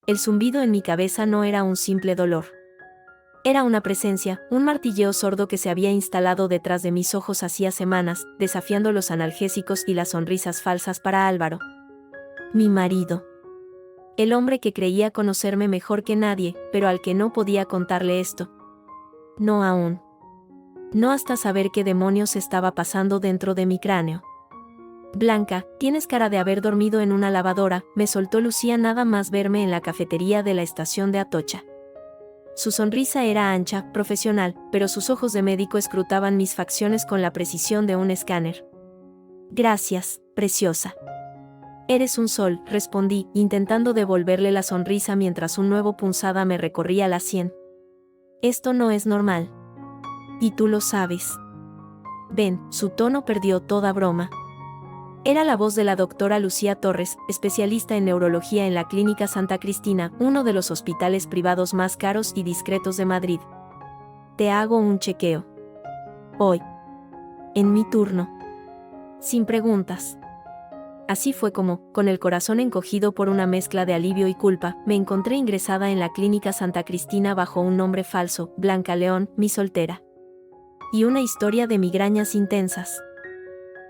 El zumbido en mi cabeza no era un simple dolor. Era una presencia, un martilleo sordo que se había instalado detrás de mis ojos hacía semanas, desafiando los analgésicos y las sonrisas falsas para Álvaro. Mi marido. El hombre que creía conocerme mejor que nadie, pero al que no podía contarle esto. No aún. No hasta saber qué demonios estaba pasando dentro de mi cráneo. Blanca, tienes cara de haber dormido en una lavadora, me soltó Lucía nada más verme en la cafetería de la estación de Atocha. Su sonrisa era ancha, profesional, pero sus ojos de médico escrutaban mis facciones con la precisión de un escáner. Gracias, preciosa. Eres un sol, respondí, intentando devolverle la sonrisa mientras un nuevo punzada me recorría la sien. Esto no es normal. Y tú lo sabes. Ven, su tono perdió toda broma. Era la voz de la doctora Lucía Torres, especialista en neurología en la Clínica Santa Cristina, uno de los hospitales privados más caros y discretos de Madrid. Te hago un chequeo. Hoy. En mi turno. Sin preguntas. Así fue como, con el corazón encogido por una mezcla de alivio y culpa, me encontré ingresada en la Clínica Santa Cristina bajo un nombre falso, Blanca León, mi soltera. Y una historia de migrañas intensas.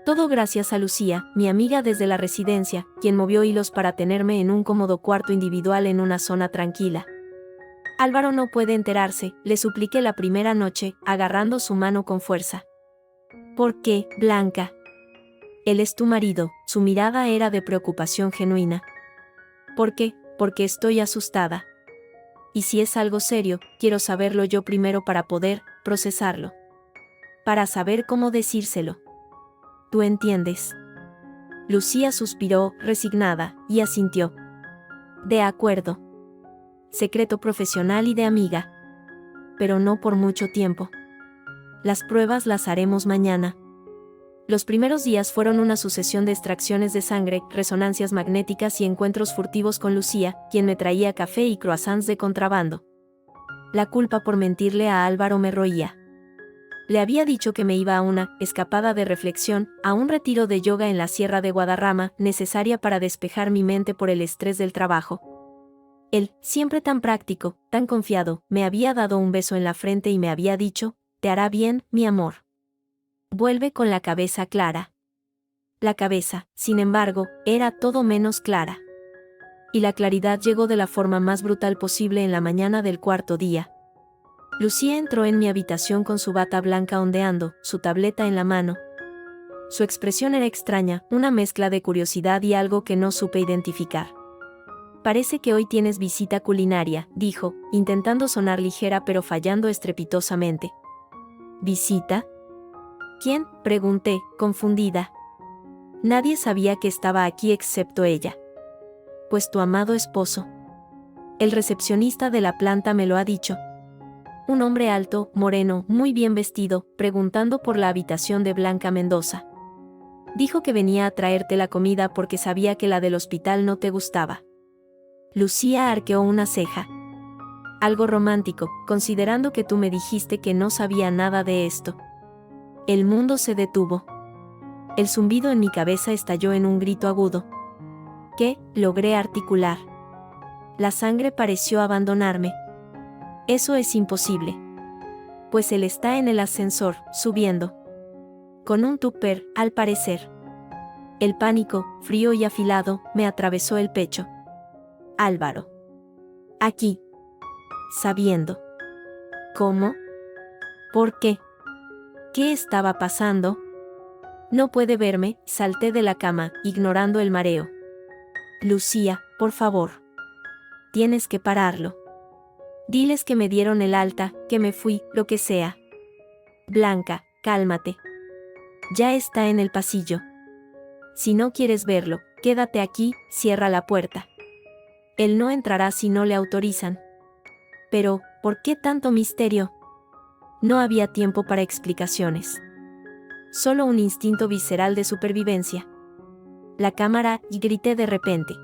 Todo gracias a Lucía, mi amiga desde la residencia, quien movió hilos para tenerme en un cómodo cuarto individual en una zona tranquila. Álvaro no puede enterarse, le supliqué la primera noche, agarrando su mano con fuerza. ¿Por qué, Blanca? Él es tu marido, su mirada era de preocupación genuina. ¿Por qué? Porque estoy asustada. Y si es algo serio, quiero saberlo yo primero para poder procesarlo. Para saber cómo decírselo. ¿Tú entiendes? Lucía suspiró, resignada, y asintió. De acuerdo. Secreto profesional y de amiga. Pero no por mucho tiempo. Las pruebas las haremos mañana. Los primeros días fueron una sucesión de extracciones de sangre, resonancias magnéticas y encuentros furtivos con Lucía, quien me traía café y croissants de contrabando. La culpa por mentirle a Álvaro me roía. Le había dicho que me iba a una escapada de reflexión, a un retiro de yoga en la Sierra de Guadarrama, necesaria para despejar mi mente por el estrés del trabajo. Él, siempre tan práctico, tan confiado, me había dado un beso en la frente y me había dicho, te hará bien, mi amor. Vuelve con la cabeza clara. La cabeza, sin embargo, era todo menos clara. Y la claridad llegó de la forma más brutal posible en la mañana del cuarto día. Lucía entró en mi habitación con su bata blanca ondeando, su tableta en la mano. Su expresión era extraña, una mezcla de curiosidad y algo que no supe identificar. Parece que hoy tienes visita culinaria, dijo, intentando sonar ligera pero fallando estrepitosamente. ¿Visita? ¿Quién?, pregunté, confundida. Nadie sabía que estaba aquí excepto ella. Pues tu amado esposo. El recepcionista de la planta me lo ha dicho. Un hombre alto, moreno, muy bien vestido, preguntando por la habitación de Blanca Mendoza. Dijo que venía a traerte la comida porque sabía que la del hospital no te gustaba. Lucía arqueó una ceja. Algo romántico, considerando que tú me dijiste que no sabía nada de esto. El mundo se detuvo. El zumbido en mi cabeza estalló en un grito agudo. ¿Qué? Logré articular. La sangre pareció abandonarme. Eso es imposible. Pues él está en el ascensor, subiendo. Con un tupper, al parecer. El pánico, frío y afilado, me atravesó el pecho. Álvaro. Aquí. Sabiendo. ¿Cómo? ¿Por qué? ¿Qué estaba pasando? No puede verme, salté de la cama, ignorando el mareo. Lucía, por favor. Tienes que pararlo. Diles que me dieron el alta, que me fui, lo que sea. Blanca, cálmate. Ya está en el pasillo. Si no quieres verlo, quédate aquí, cierra la puerta. Él no entrará si no le autorizan. Pero, ¿por qué tanto misterio? No había tiempo para explicaciones. Solo un instinto visceral de supervivencia. La cámara, y grité de repente.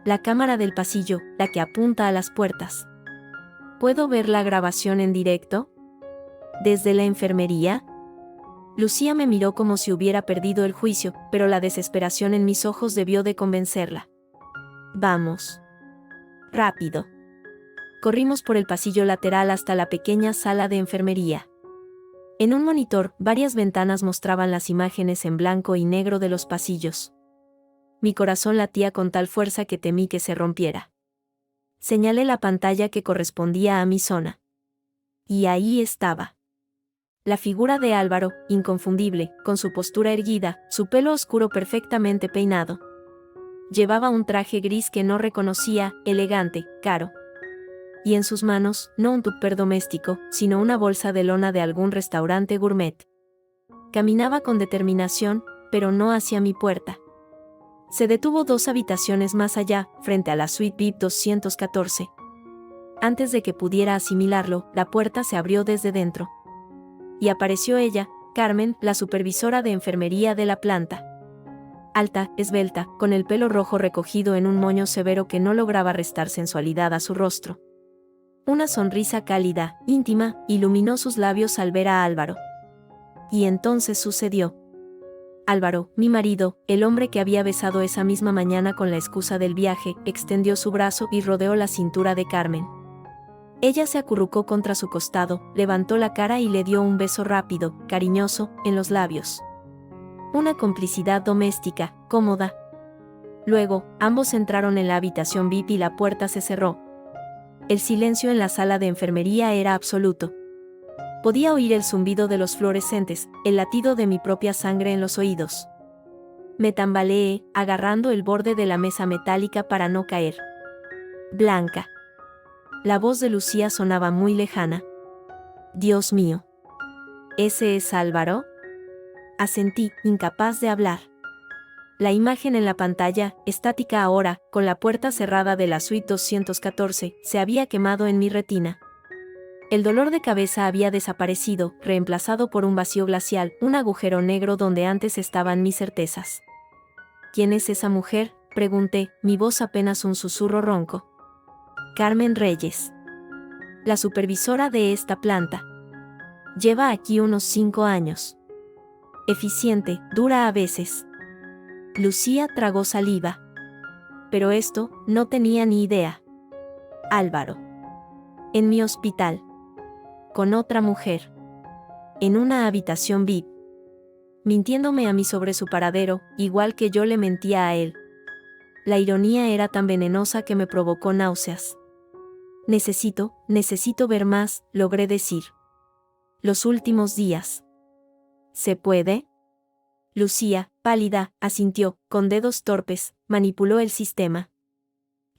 La cámara del pasillo, la que apunta a las puertas. ¿Puedo ver la grabación en directo? ¿Desde la enfermería? Lucía me miró como si hubiera perdido el juicio, pero la desesperación en mis ojos debió de convencerla. Vamos. rápido. Corrimos por el pasillo lateral hasta la pequeña sala de enfermería. En un monitor, varias ventanas mostraban las imágenes en blanco y negro de los pasillos. Mi corazón latía con tal fuerza que temí que se rompiera. Señalé la pantalla que correspondía a mi zona. Y ahí estaba. La figura de Álvaro, inconfundible, con su postura erguida, su pelo oscuro perfectamente peinado. Llevaba un traje gris que no reconocía, elegante, caro. Y en sus manos, no un tupper doméstico, sino una bolsa de lona de algún restaurante gourmet. Caminaba con determinación, pero no hacia mi puerta. Se detuvo 2 habitaciones más allá, frente a la suite VIP 214. Antes de que pudiera asimilarlo, la puerta se abrió desde dentro. Y apareció ella, Carmen, la supervisora de enfermería de la planta. Alta, esbelta, con el pelo rojo recogido en un moño severo que no lograba restar sensualidad a su rostro. Una sonrisa cálida, íntima, iluminó sus labios al ver a Álvaro. Y entonces sucedió. Álvaro, mi marido, el hombre que había besado esa misma mañana con la excusa del viaje, extendió su brazo y rodeó la cintura de Carmen. Ella se acurrucó contra su costado, levantó la cara y le dio un beso rápido, cariñoso, en los labios. Una complicidad doméstica, cómoda. Luego, ambos entraron en la habitación VIP y la puerta se cerró. El silencio en la sala de enfermería era absoluto. Podía oír el zumbido de los fluorescentes, el latido de mi propia sangre en los oídos. Me tambaleé, agarrando el borde de la mesa metálica para no caer. Blanca. La voz de Lucía sonaba muy lejana. Dios mío. ¿Ese es Álvaro? Asentí, incapaz de hablar. La imagen en la pantalla, estática ahora, con la puerta cerrada de la suite 214, se había quemado en mi retina. El dolor de cabeza había desaparecido, reemplazado por un vacío glacial, un agujero negro donde antes estaban mis certezas. ¿Quién es esa mujer?, pregunté, mi voz apenas un susurro ronco. Carmen Reyes. La supervisora de esta planta. Lleva aquí unos 5 años. Eficiente, dura a veces. Lucía tragó saliva. Pero esto, no tenía ni idea. Álvaro. En mi hospital. Con otra mujer. En una habitación VIP. Mintiéndome a mí sobre su paradero, igual que yo le mentía a él. La ironía era tan venenosa que me provocó náuseas. Necesito ver más, logré decir. Los últimos días. ¿Se puede? Lucía, pálida, asintió, con dedos torpes, manipuló el sistema.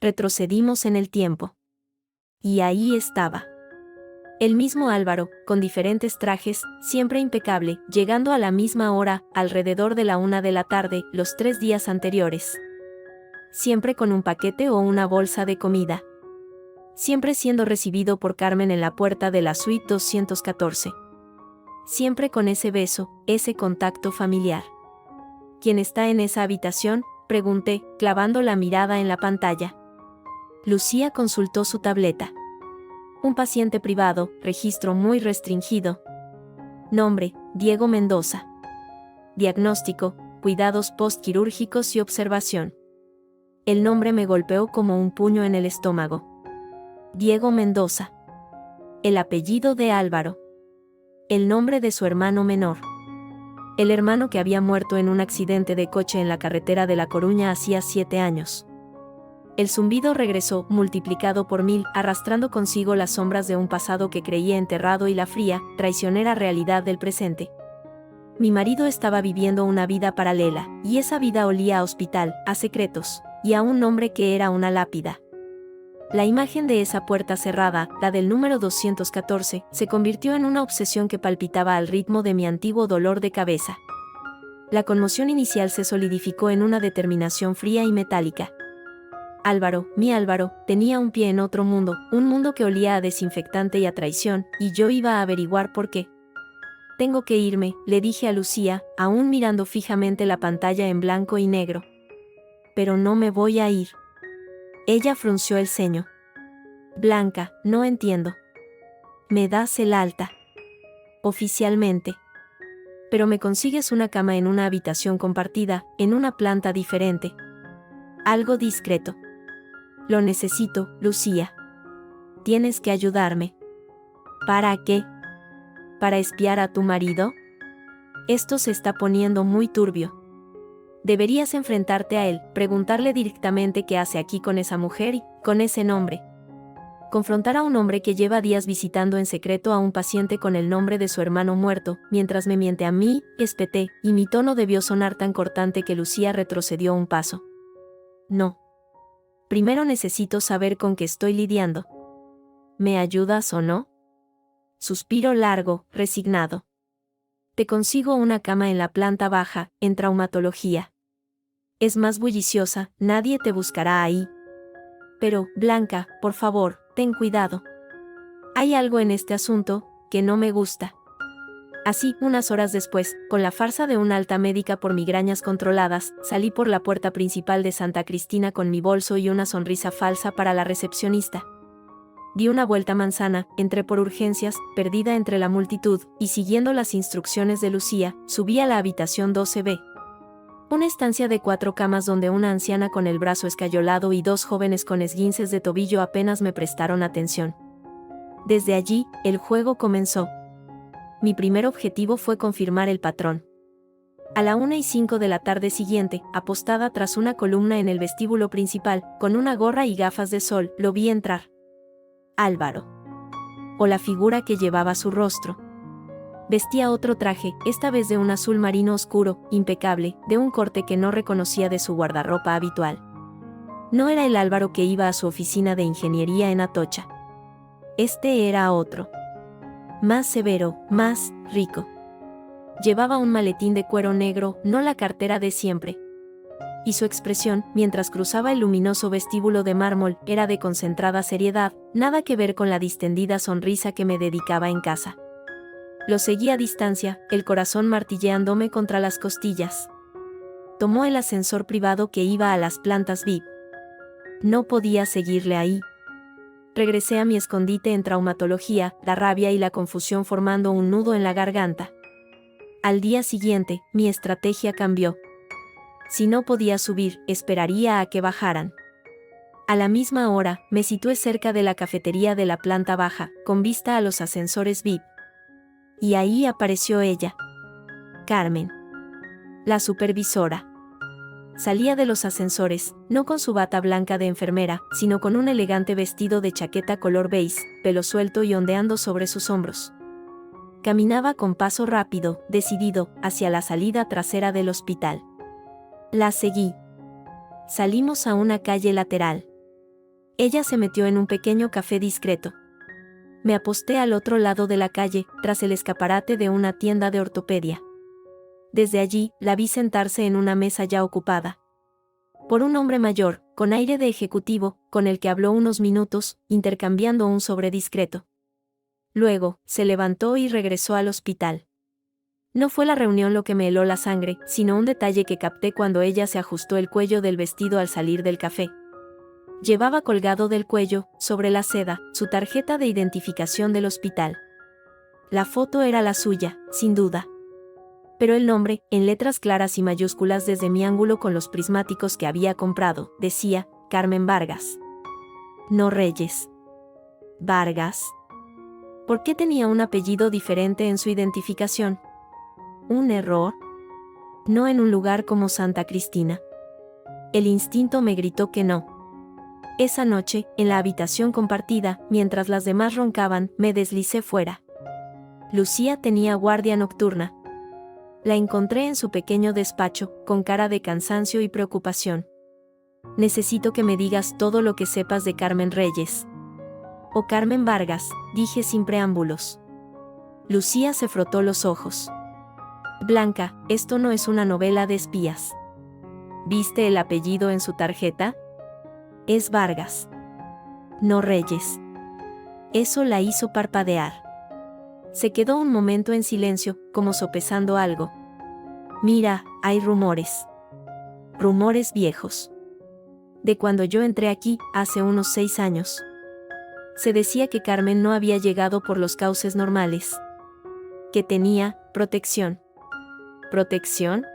Retrocedimos en el tiempo. Y ahí estaba. El mismo Álvaro, con diferentes trajes, siempre impecable, llegando a la misma hora, alrededor de la 1 de la tarde, los 3 días anteriores. Siempre con un paquete o una bolsa de comida. Siempre siendo recibido por Carmen en la puerta de la suite 214. Siempre con ese beso, ese contacto familiar. ¿Quién está en esa habitación?, pregunté, clavando la mirada en la pantalla. Lucía consultó su tableta. Un paciente privado, registro muy restringido. Nombre, Diego Mendoza. Diagnóstico, cuidados postquirúrgicos y observación. El nombre me golpeó como un puño en el estómago. Diego Mendoza. El apellido de Álvaro. El nombre de su hermano menor. El hermano que había muerto en un accidente de coche en la carretera de La Coruña hacía 7 años. El zumbido regresó, multiplicado por 1000, arrastrando consigo las sombras de un pasado que creía enterrado y la fría, traicionera realidad del presente. Mi marido estaba viviendo una vida paralela, y esa vida olía a hospital, a secretos, y a un nombre que era una lápida. La imagen de esa puerta cerrada, la del número 214, se convirtió en una obsesión que palpitaba al ritmo de mi antiguo dolor de cabeza. La conmoción inicial se solidificó en una determinación fría y metálica. Álvaro, mi Álvaro, tenía un pie en otro mundo, un mundo que olía a desinfectante y a traición, y yo iba a averiguar por qué. Tengo que irme, le dije a Lucía, aún mirando fijamente la pantalla en blanco y negro. Pero no me voy a ir. Ella frunció el ceño. Blanca, no entiendo. Me das el alta. Oficialmente. Pero me consigues una cama en una habitación compartida, en una planta diferente. Algo discreto. Lo necesito, Lucía. Tienes que ayudarme. ¿Para qué? ¿Para espiar a tu marido? Esto se está poniendo muy turbio. Deberías enfrentarte a él, preguntarle directamente qué hace aquí con esa mujer y con ese nombre. Confrontar a un hombre que lleva días visitando en secreto a un paciente con el nombre de su hermano muerto, mientras me miente a mí, espeté, y mi tono debió sonar tan cortante que Lucía retrocedió un paso. No. Primero necesito saber con qué estoy lidiando. ¿Me ayudas o no? Suspiro largo, resignado. Te consigo una cama en la planta baja, en traumatología. Es más bulliciosa, nadie te buscará ahí. Pero, Blanca, por favor, ten cuidado. Hay algo en este asunto que no me gusta. Así, unas horas después, con la farsa de una alta médica por migrañas controladas, salí por la puerta principal de Santa Cristina con mi bolso y una sonrisa falsa para la recepcionista. Di una vuelta manzana, entré por urgencias, perdida entre la multitud, y siguiendo las instrucciones de Lucía, subí a la habitación 12B. Una estancia de 4 camas donde una anciana con el brazo escayolado y 2 jóvenes con esguinces de tobillo apenas me prestaron atención. Desde allí, el juego comenzó. Mi primer objetivo fue confirmar el patrón. A la 1:05 de la tarde siguiente, apostada tras una columna en el vestíbulo principal, con una gorra y gafas de sol, lo vi entrar. Álvaro. O la figura que llevaba su rostro. Vestía otro traje, esta vez de un azul marino oscuro, impecable, de un corte que no reconocía de su guardarropa habitual. No era el Álvaro que iba a su oficina de ingeniería en Atocha. Este era otro. Más severo, más rico. Llevaba un maletín de cuero negro, no la cartera de siempre. Y su expresión, mientras cruzaba el luminoso vestíbulo de mármol, era de concentrada seriedad, nada que ver con la distendida sonrisa que me dedicaba en casa. Lo seguí a distancia, el corazón martilleándome contra las costillas. Tomó el ascensor privado que iba a las plantas VIP. No podía seguirle ahí. Regresé a mi escondite en traumatología, la rabia y la confusión formando un nudo en la garganta. Al día siguiente, mi estrategia cambió. Si no podía subir, esperaría a que bajaran. A la misma hora, me situé cerca de la cafetería de la planta baja, con vista a los ascensores VIP. Y ahí apareció ella. Carmen. La supervisora. Salía de los ascensores, no con su bata blanca de enfermera, sino con un elegante vestido de chaqueta color beige, pelo suelto y ondeando sobre sus hombros. Caminaba con paso rápido, decidido, hacia la salida trasera del hospital. La seguí. Salimos a una calle lateral. Ella se metió en un pequeño café discreto. Me aposté al otro lado de la calle, tras el escaparate de una tienda de ortopedia. Desde allí, la vi sentarse en una mesa ya ocupada por un hombre mayor, con aire de ejecutivo, con el que habló unos minutos, intercambiando un sobre discreto. Luego, se levantó y regresó al hospital. No fue la reunión lo que me heló la sangre, sino un detalle que capté cuando ella se ajustó el cuello del vestido al salir del café. Llevaba colgado del cuello, sobre la seda, su tarjeta de identificación del hospital. La foto era la suya, sin duda. Pero el nombre, en letras claras y mayúsculas desde mi ángulo con los prismáticos que había comprado, decía, Carmen Vargas. No Reyes. Vargas. ¿Por qué tenía un apellido diferente en su identificación? ¿Un error? No en un lugar como Santa Cristina. El instinto me gritó que no. Esa noche, en la habitación compartida, mientras las demás roncaban, me deslicé fuera. Lucía tenía guardia nocturna. La encontré en su pequeño despacho, con cara de cansancio y preocupación. Necesito que me digas todo lo que sepas de Carmen Reyes. O Carmen Vargas, dije sin preámbulos. Lucía se frotó los ojos. Blanca, esto no es una novela de espías. ¿Viste el apellido en su tarjeta? Es Vargas. No Reyes. Eso la hizo parpadear. Se quedó un momento en silencio, como sopesando algo. Mira, hay rumores. Rumores viejos. De cuando yo entré aquí, hace unos 6 años. Se decía que Carmen no había llegado por los cauces normales. Que tenía protección. ¿Protección?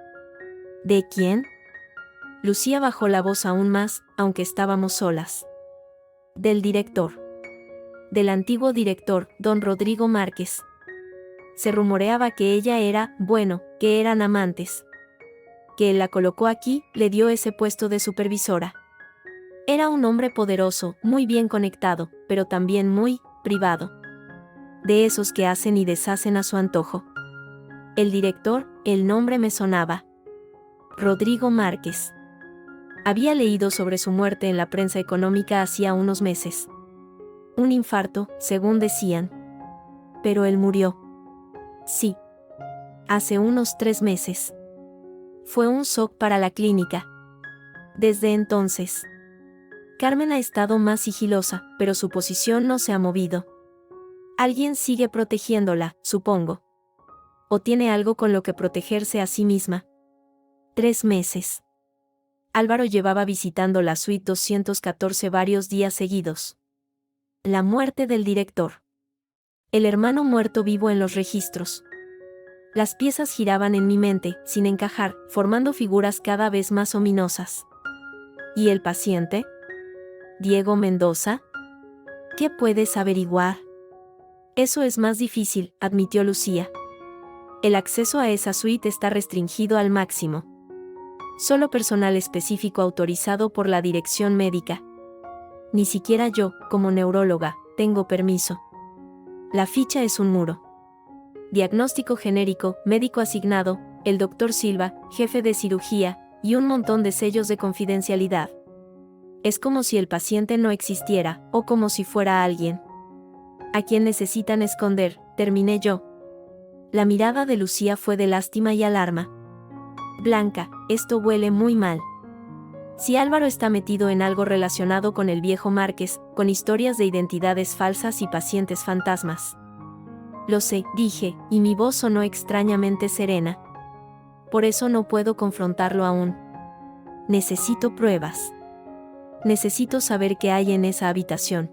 ¿De quién? Lucía bajó la voz aún más, aunque estábamos solas. Del director. Del antiguo director, don Rodrigo Márquez. Se rumoreaba que ella era, bueno, que eran amantes. Que él la colocó aquí, le dio ese puesto de supervisora. Era un hombre poderoso, muy bien conectado, pero también muy privado. De esos que hacen y deshacen a su antojo. El director, el nombre me sonaba. Rodrigo Márquez. Había leído sobre su muerte en la prensa económica hacía unos meses. Un infarto, según decían. Pero él murió. Sí. Hace unos 3 meses. Fue un shock para la clínica. Desde entonces, Carmen ha estado más sigilosa, pero su posición no se ha movido. Alguien sigue protegiéndola, supongo. O tiene algo con lo que protegerse a sí misma. 3 meses. Álvaro llevaba visitando la suite 214 varios días seguidos. La muerte del director. El hermano muerto vivo en los registros. Las piezas giraban en mi mente, sin encajar, formando figuras cada vez más ominosas. ¿Y el paciente? ¿Diego Mendoza? ¿Qué puedes averiguar? Eso es más difícil, admitió Lucía. El acceso a esa suite está restringido al máximo. Solo personal específico autorizado por la dirección médica. Ni siquiera yo, como neuróloga, tengo permiso. La ficha es un muro. Diagnóstico genérico, médico asignado, el doctor Silva, jefe de cirugía, y un montón de sellos de confidencialidad. Es como si el paciente no existiera, o como si fuera alguien a quien necesitan esconder, terminé yo. La mirada de Lucía fue de lástima y alarma. Blanca, esto huele muy mal. Si Álvaro está metido en algo relacionado con el viejo Márquez, con historias de identidades falsas y pacientes fantasmas. Lo sé, dije, y mi voz sonó extrañamente serena. Por eso no puedo confrontarlo aún. Necesito pruebas. Necesito saber qué hay en esa habitación.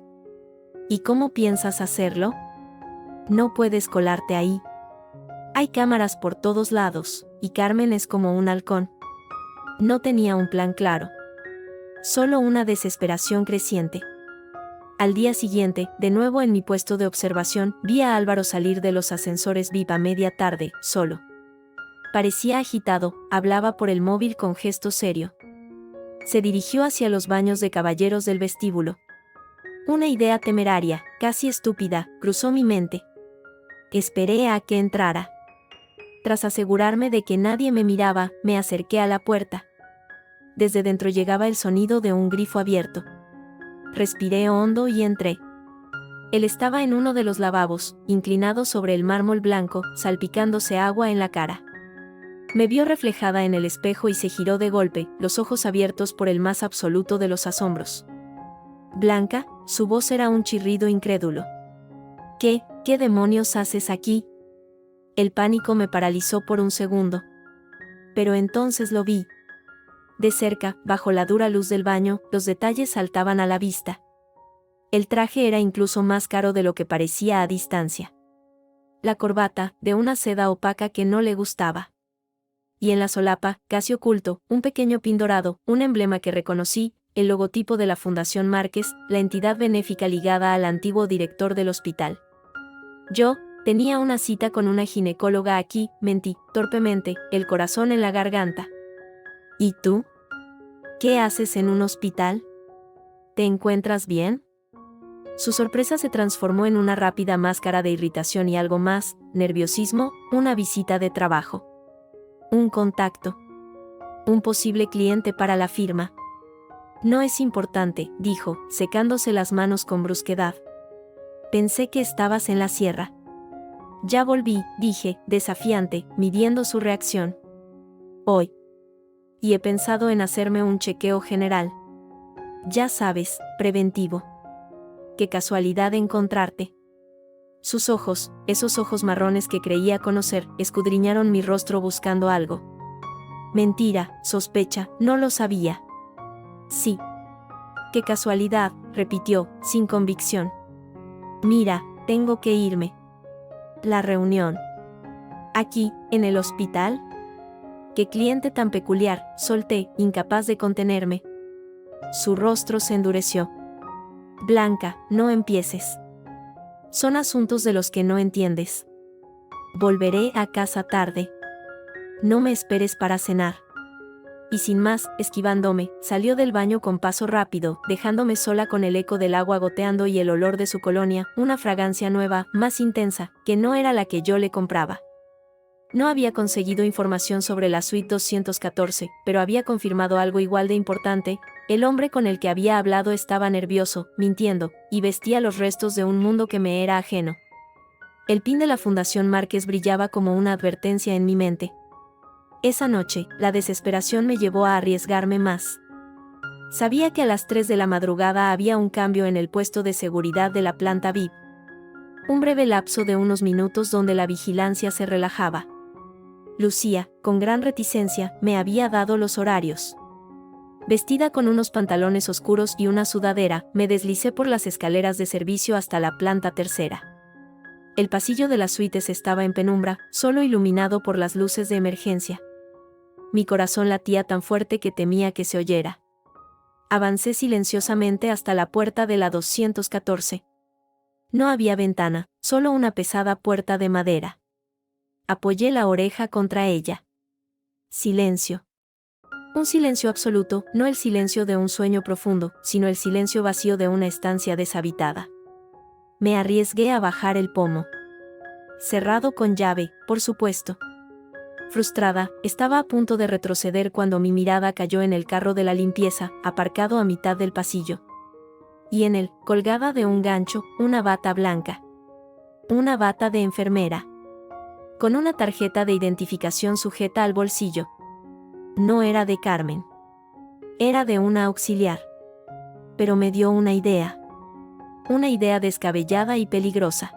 ¿Y cómo piensas hacerlo? No puedes colarte ahí. Hay cámaras por todos lados, y Carmen es como un halcón. No tenía un plan claro. Solo una desesperación creciente. Al día siguiente, de nuevo en mi puesto de observación, vi a Álvaro salir de los ascensores VIP a media tarde, solo. Parecía agitado, hablaba por el móvil con gesto serio. Se dirigió hacia los baños de caballeros del vestíbulo. Una idea temeraria, casi estúpida, cruzó mi mente. Esperé a que entrara. Tras asegurarme de que nadie me miraba, me acerqué a la puerta. Desde dentro llegaba el sonido de un grifo abierto. Respiré hondo y entré. Él estaba en uno de los lavabos, inclinado sobre el mármol blanco, salpicándose agua en la cara. Me vio reflejada en el espejo y se giró de golpe, los ojos abiertos por el más absoluto de los asombros. Blanca, su voz era un chirrido incrédulo. ¿Qué demonios haces aquí? El pánico me paralizó por un segundo. Pero entonces lo vi. De cerca, bajo la dura luz del baño, los detalles saltaban a la vista. El traje era incluso más caro de lo que parecía a distancia. La corbata, de una seda opaca que no le gustaba. Y en la solapa, casi oculto, un pequeño pin dorado, un emblema que reconocí, el logotipo de la Fundación Márquez, la entidad benéfica ligada al antiguo director del hospital. Yo tenía una cita con una ginecóloga aquí, mentí, torpemente, el corazón en la garganta. ¿Y tú? ¿Qué haces en un hospital? ¿Te encuentras bien? Su sorpresa se transformó en una rápida máscara de irritación y algo más, nerviosismo, una visita de trabajo. Un contacto. Un posible cliente para la firma. No es importante, dijo, secándose las manos con brusquedad. Pensé que estabas en la sierra. Ya volví, dije, desafiante, midiendo su reacción. Hoy. Y he pensado en hacerme un chequeo general. Ya sabes, preventivo. Qué casualidad encontrarte. Sus ojos, esos ojos marrones que creía conocer, escudriñaron mi rostro buscando algo. Mentira, sospecha, no lo sabía. Sí. Qué casualidad, repitió, sin convicción. Mira, tengo que irme. La reunión. Aquí, en el hospital. Qué cliente tan peculiar, solté, incapaz de contenerme. Su rostro se endureció. Blanca, no empieces. Son asuntos de los que no entiendes. Volveré a casa tarde. No me esperes para cenar. Y sin más, esquivándome, salió del baño con paso rápido, dejándome sola con el eco del agua goteando y el olor de su colonia, una fragancia nueva, más intensa, que no era la que yo le compraba. No había conseguido información sobre la suite 214, pero había confirmado algo igual de importante: el hombre con el que había hablado estaba nervioso, mintiendo, y vestía los restos de un mundo que me era ajeno. El pin de la Fundación Márquez brillaba como una advertencia en mi mente. Esa noche, la desesperación me llevó a arriesgarme más. Sabía que a las 3 de la madrugada había un cambio en el puesto de seguridad de la planta VIP. Un breve lapso de unos minutos donde la vigilancia se relajaba. Lucía, con gran reticencia, me había dado los horarios. Vestida con unos pantalones oscuros y una sudadera, me deslicé por las escaleras de servicio hasta la planta tercera. El pasillo de las suites estaba en penumbra, solo iluminado por las luces de emergencia. Mi corazón latía tan fuerte que temía que se oyera. Avancé silenciosamente hasta la puerta de la 214. No había ventana, solo una pesada puerta de madera. Apoyé la oreja contra ella. Silencio. Un silencio absoluto, no el silencio de un sueño profundo, sino el silencio vacío de una estancia deshabitada. Me arriesgué a bajar el pomo. Cerrado con llave, por supuesto. Frustrada, estaba a punto de retroceder cuando mi mirada cayó en el carro de la limpieza, aparcado a mitad del pasillo. Y en él, colgada de un gancho, una bata blanca. Una bata de enfermera. Con una tarjeta de identificación sujeta al bolsillo. No era de Carmen. Era de una auxiliar. Pero me dio una idea. Una idea descabellada y peligrosa.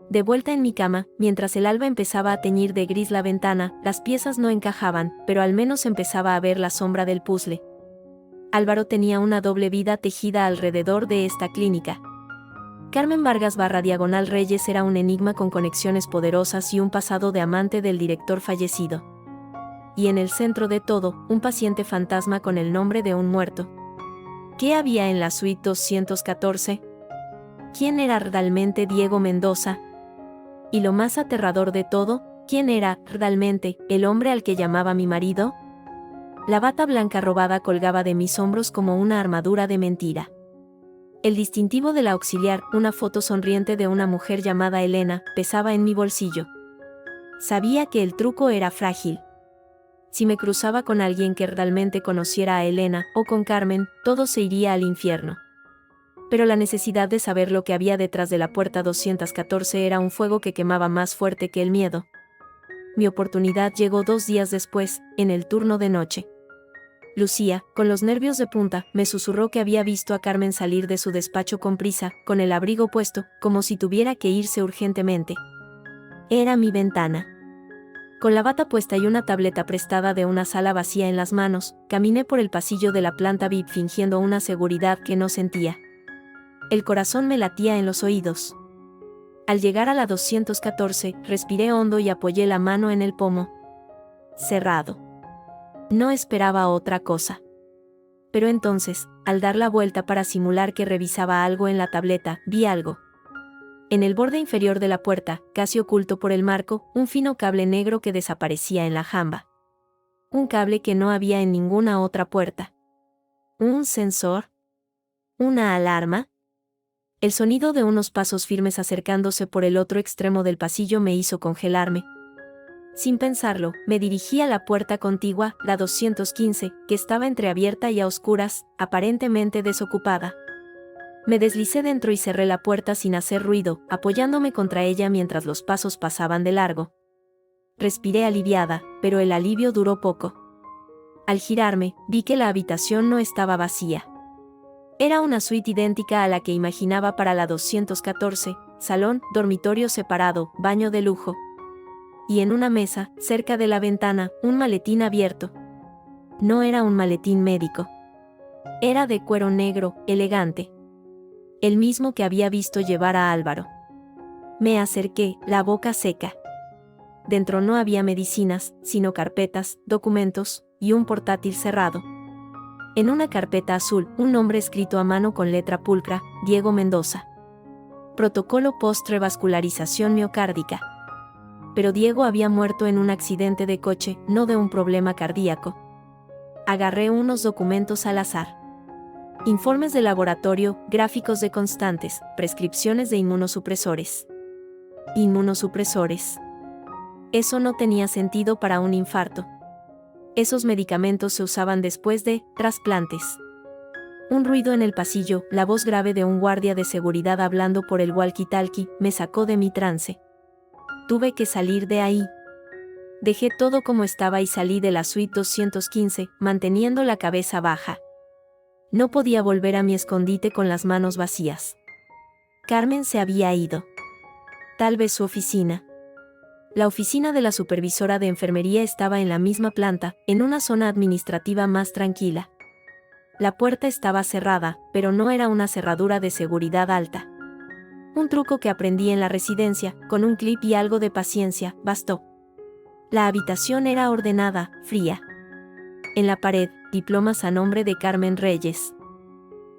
De vuelta en mi cama, mientras el alba empezaba a teñir de gris la ventana, las piezas no encajaban, pero al menos empezaba a ver la sombra del puzzle. Álvaro tenía una doble vida tejida alrededor de esta clínica. Carmen Vargas / Reyes era un enigma con conexiones poderosas y un pasado de amante del director fallecido. Y en el centro de todo, un paciente fantasma con el nombre de un muerto. ¿Qué había en la suite 214? ¿Quién era realmente Diego Mendoza? Y lo más aterrador de todo, ¿quién era, realmente, el hombre al que llamaba mi marido? La bata blanca robada colgaba de mis hombros como una armadura de mentira. El distintivo de la auxiliar, una foto sonriente de una mujer llamada Elena, pesaba en mi bolsillo. Sabía que el truco era frágil. Si me cruzaba con alguien que realmente conociera a Elena, o con Carmen, todo se iría al infierno. Pero la necesidad de saber lo que había detrás de la puerta 214 era un fuego que quemaba más fuerte que el miedo. Mi oportunidad llegó 2 días después, en el turno de noche. Lucía, con los nervios de punta, me susurró que había visto a Carmen salir de su despacho con prisa, con el abrigo puesto, como si tuviera que irse urgentemente. Era mi ventana. Con la bata puesta y una tableta prestada de una sala vacía en las manos, caminé por el pasillo de la planta VIP fingiendo una seguridad que no sentía. El corazón me latía en los oídos. Al llegar a la 214, respiré hondo y apoyé la mano en el pomo. Cerrado. No esperaba otra cosa. Pero entonces, al dar la vuelta para simular que revisaba algo en la tableta, vi algo. En el borde inferior de la puerta, casi oculto por el marco, un fino cable negro que desaparecía en la jamba. Un cable que no había en ninguna otra puerta. ¿Un sensor? ¿Una alarma? El sonido de unos pasos firmes acercándose por el otro extremo del pasillo me hizo congelarme. Sin pensarlo, me dirigí a la puerta contigua, la 215, que estaba entreabierta y a oscuras, aparentemente desocupada. Me deslicé dentro y cerré la puerta sin hacer ruido, apoyándome contra ella mientras los pasos pasaban de largo. Respiré aliviada, pero el alivio duró poco. Al girarme, vi que la habitación no estaba vacía. Era una suite idéntica a la que imaginaba para la 214, salón, dormitorio separado, baño de lujo. Y en una mesa, cerca de la ventana, un maletín abierto. No era un maletín médico. Era de cuero negro, elegante. El mismo que había visto llevar a Álvaro. Me acerqué, la boca seca. Dentro no había medicinas, sino carpetas, documentos, y un portátil cerrado. En una carpeta azul, un nombre escrito a mano con letra pulcra, Diego Mendoza. Protocolo post-revascularización miocárdica. Pero Diego había muerto en un accidente de coche, no de un problema cardíaco. Agarré unos documentos al azar. Informes de laboratorio, gráficos de constantes, prescripciones de inmunosupresores. Inmunosupresores. Eso no tenía sentido para un infarto. Esos medicamentos se usaban después de trasplantes. Un ruido en el pasillo, la voz grave de un guardia de seguridad hablando por el walkie-talkie, me sacó de mi trance. Tuve que salir de ahí. Dejé todo como estaba y salí de la suite 215, manteniendo la cabeza baja. No podía volver a mi escondite con las manos vacías. Carmen se había ido. Tal vez su oficina. La oficina de la supervisora de enfermería estaba en la misma planta, en una zona administrativa más tranquila. La puerta estaba cerrada, pero no era una cerradura de seguridad alta. Un truco que aprendí en la residencia, con un clip y algo de paciencia, bastó. La habitación era ordenada, fría. En la pared, diplomas a nombre de Carmen Reyes.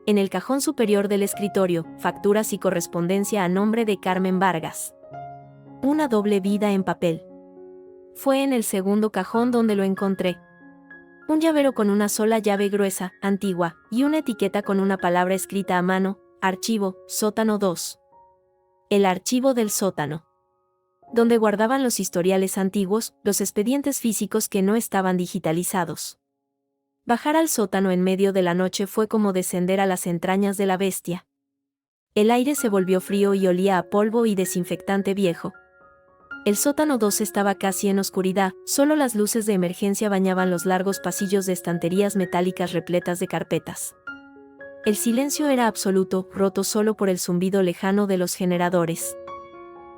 En el cajón superior del escritorio, facturas y correspondencia a nombre de Carmen Vargas. Una doble vida en papel. Fue en el segundo cajón donde lo encontré. Un llavero con una sola llave gruesa, antigua, y una etiqueta con una palabra escrita a mano, archivo, sótano 2. El archivo del sótano. Donde guardaban los historiales antiguos, los expedientes físicos que no estaban digitalizados. Bajar al sótano en medio de la noche fue como descender a las entrañas de la bestia. El aire se volvió frío y olía a polvo y desinfectante viejo. El sótano 2 estaba casi en oscuridad, solo las luces de emergencia bañaban los largos pasillos de estanterías metálicas repletas de carpetas. El silencio era absoluto, roto solo por el zumbido lejano de los generadores.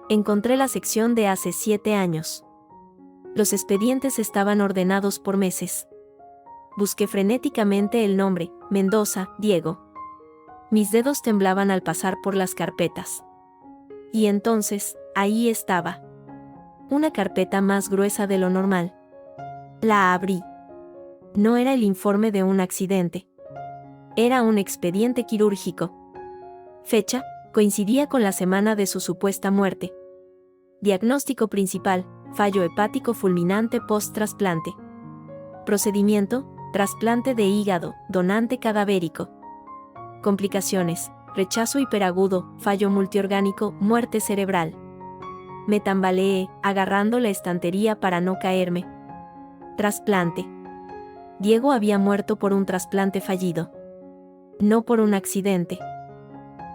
Encontré la sección de hace 7 años. Los expedientes estaban ordenados por meses. Busqué frenéticamente el nombre, Mendoza, Diego. Mis dedos temblaban al pasar por las carpetas. Y entonces, ahí estaba. Una carpeta más gruesa de lo normal. La abrí. No era el informe de un accidente. Era un expediente quirúrgico. Fecha, coincidía con la semana de su supuesta muerte. Diagnóstico principal, fallo hepático fulminante post-trasplante. Procedimiento, trasplante de hígado, donante cadavérico. Complicaciones, rechazo hiperagudo, fallo multiorgánico, muerte cerebral. Me tambaleé, agarrando la estantería para no caerme. Trasplante. Diego había muerto por un trasplante fallido. No por un accidente.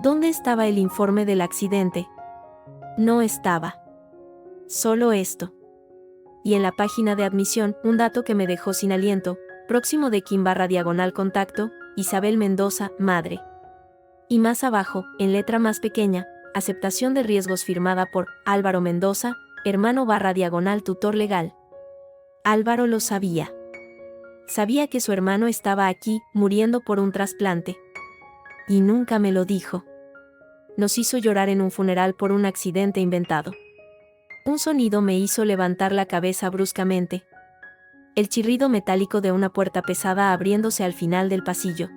¿Dónde estaba el informe del accidente? No estaba. Solo esto. Y en la página de admisión, un dato que me dejó sin aliento, próximo de Kim/contacto, Isabel Mendoza, madre. Y más abajo, en letra más pequeña, aceptación de riesgos firmada por Álvaro Mendoza, hermano/tutor legal. Álvaro lo sabía. Sabía que su hermano estaba aquí, muriendo por un trasplante. Y nunca me lo dijo. Nos hizo llorar en un funeral por un accidente inventado. Un sonido me hizo levantar la cabeza bruscamente. El chirrido metálico de una puerta pesada abriéndose al final del pasillo.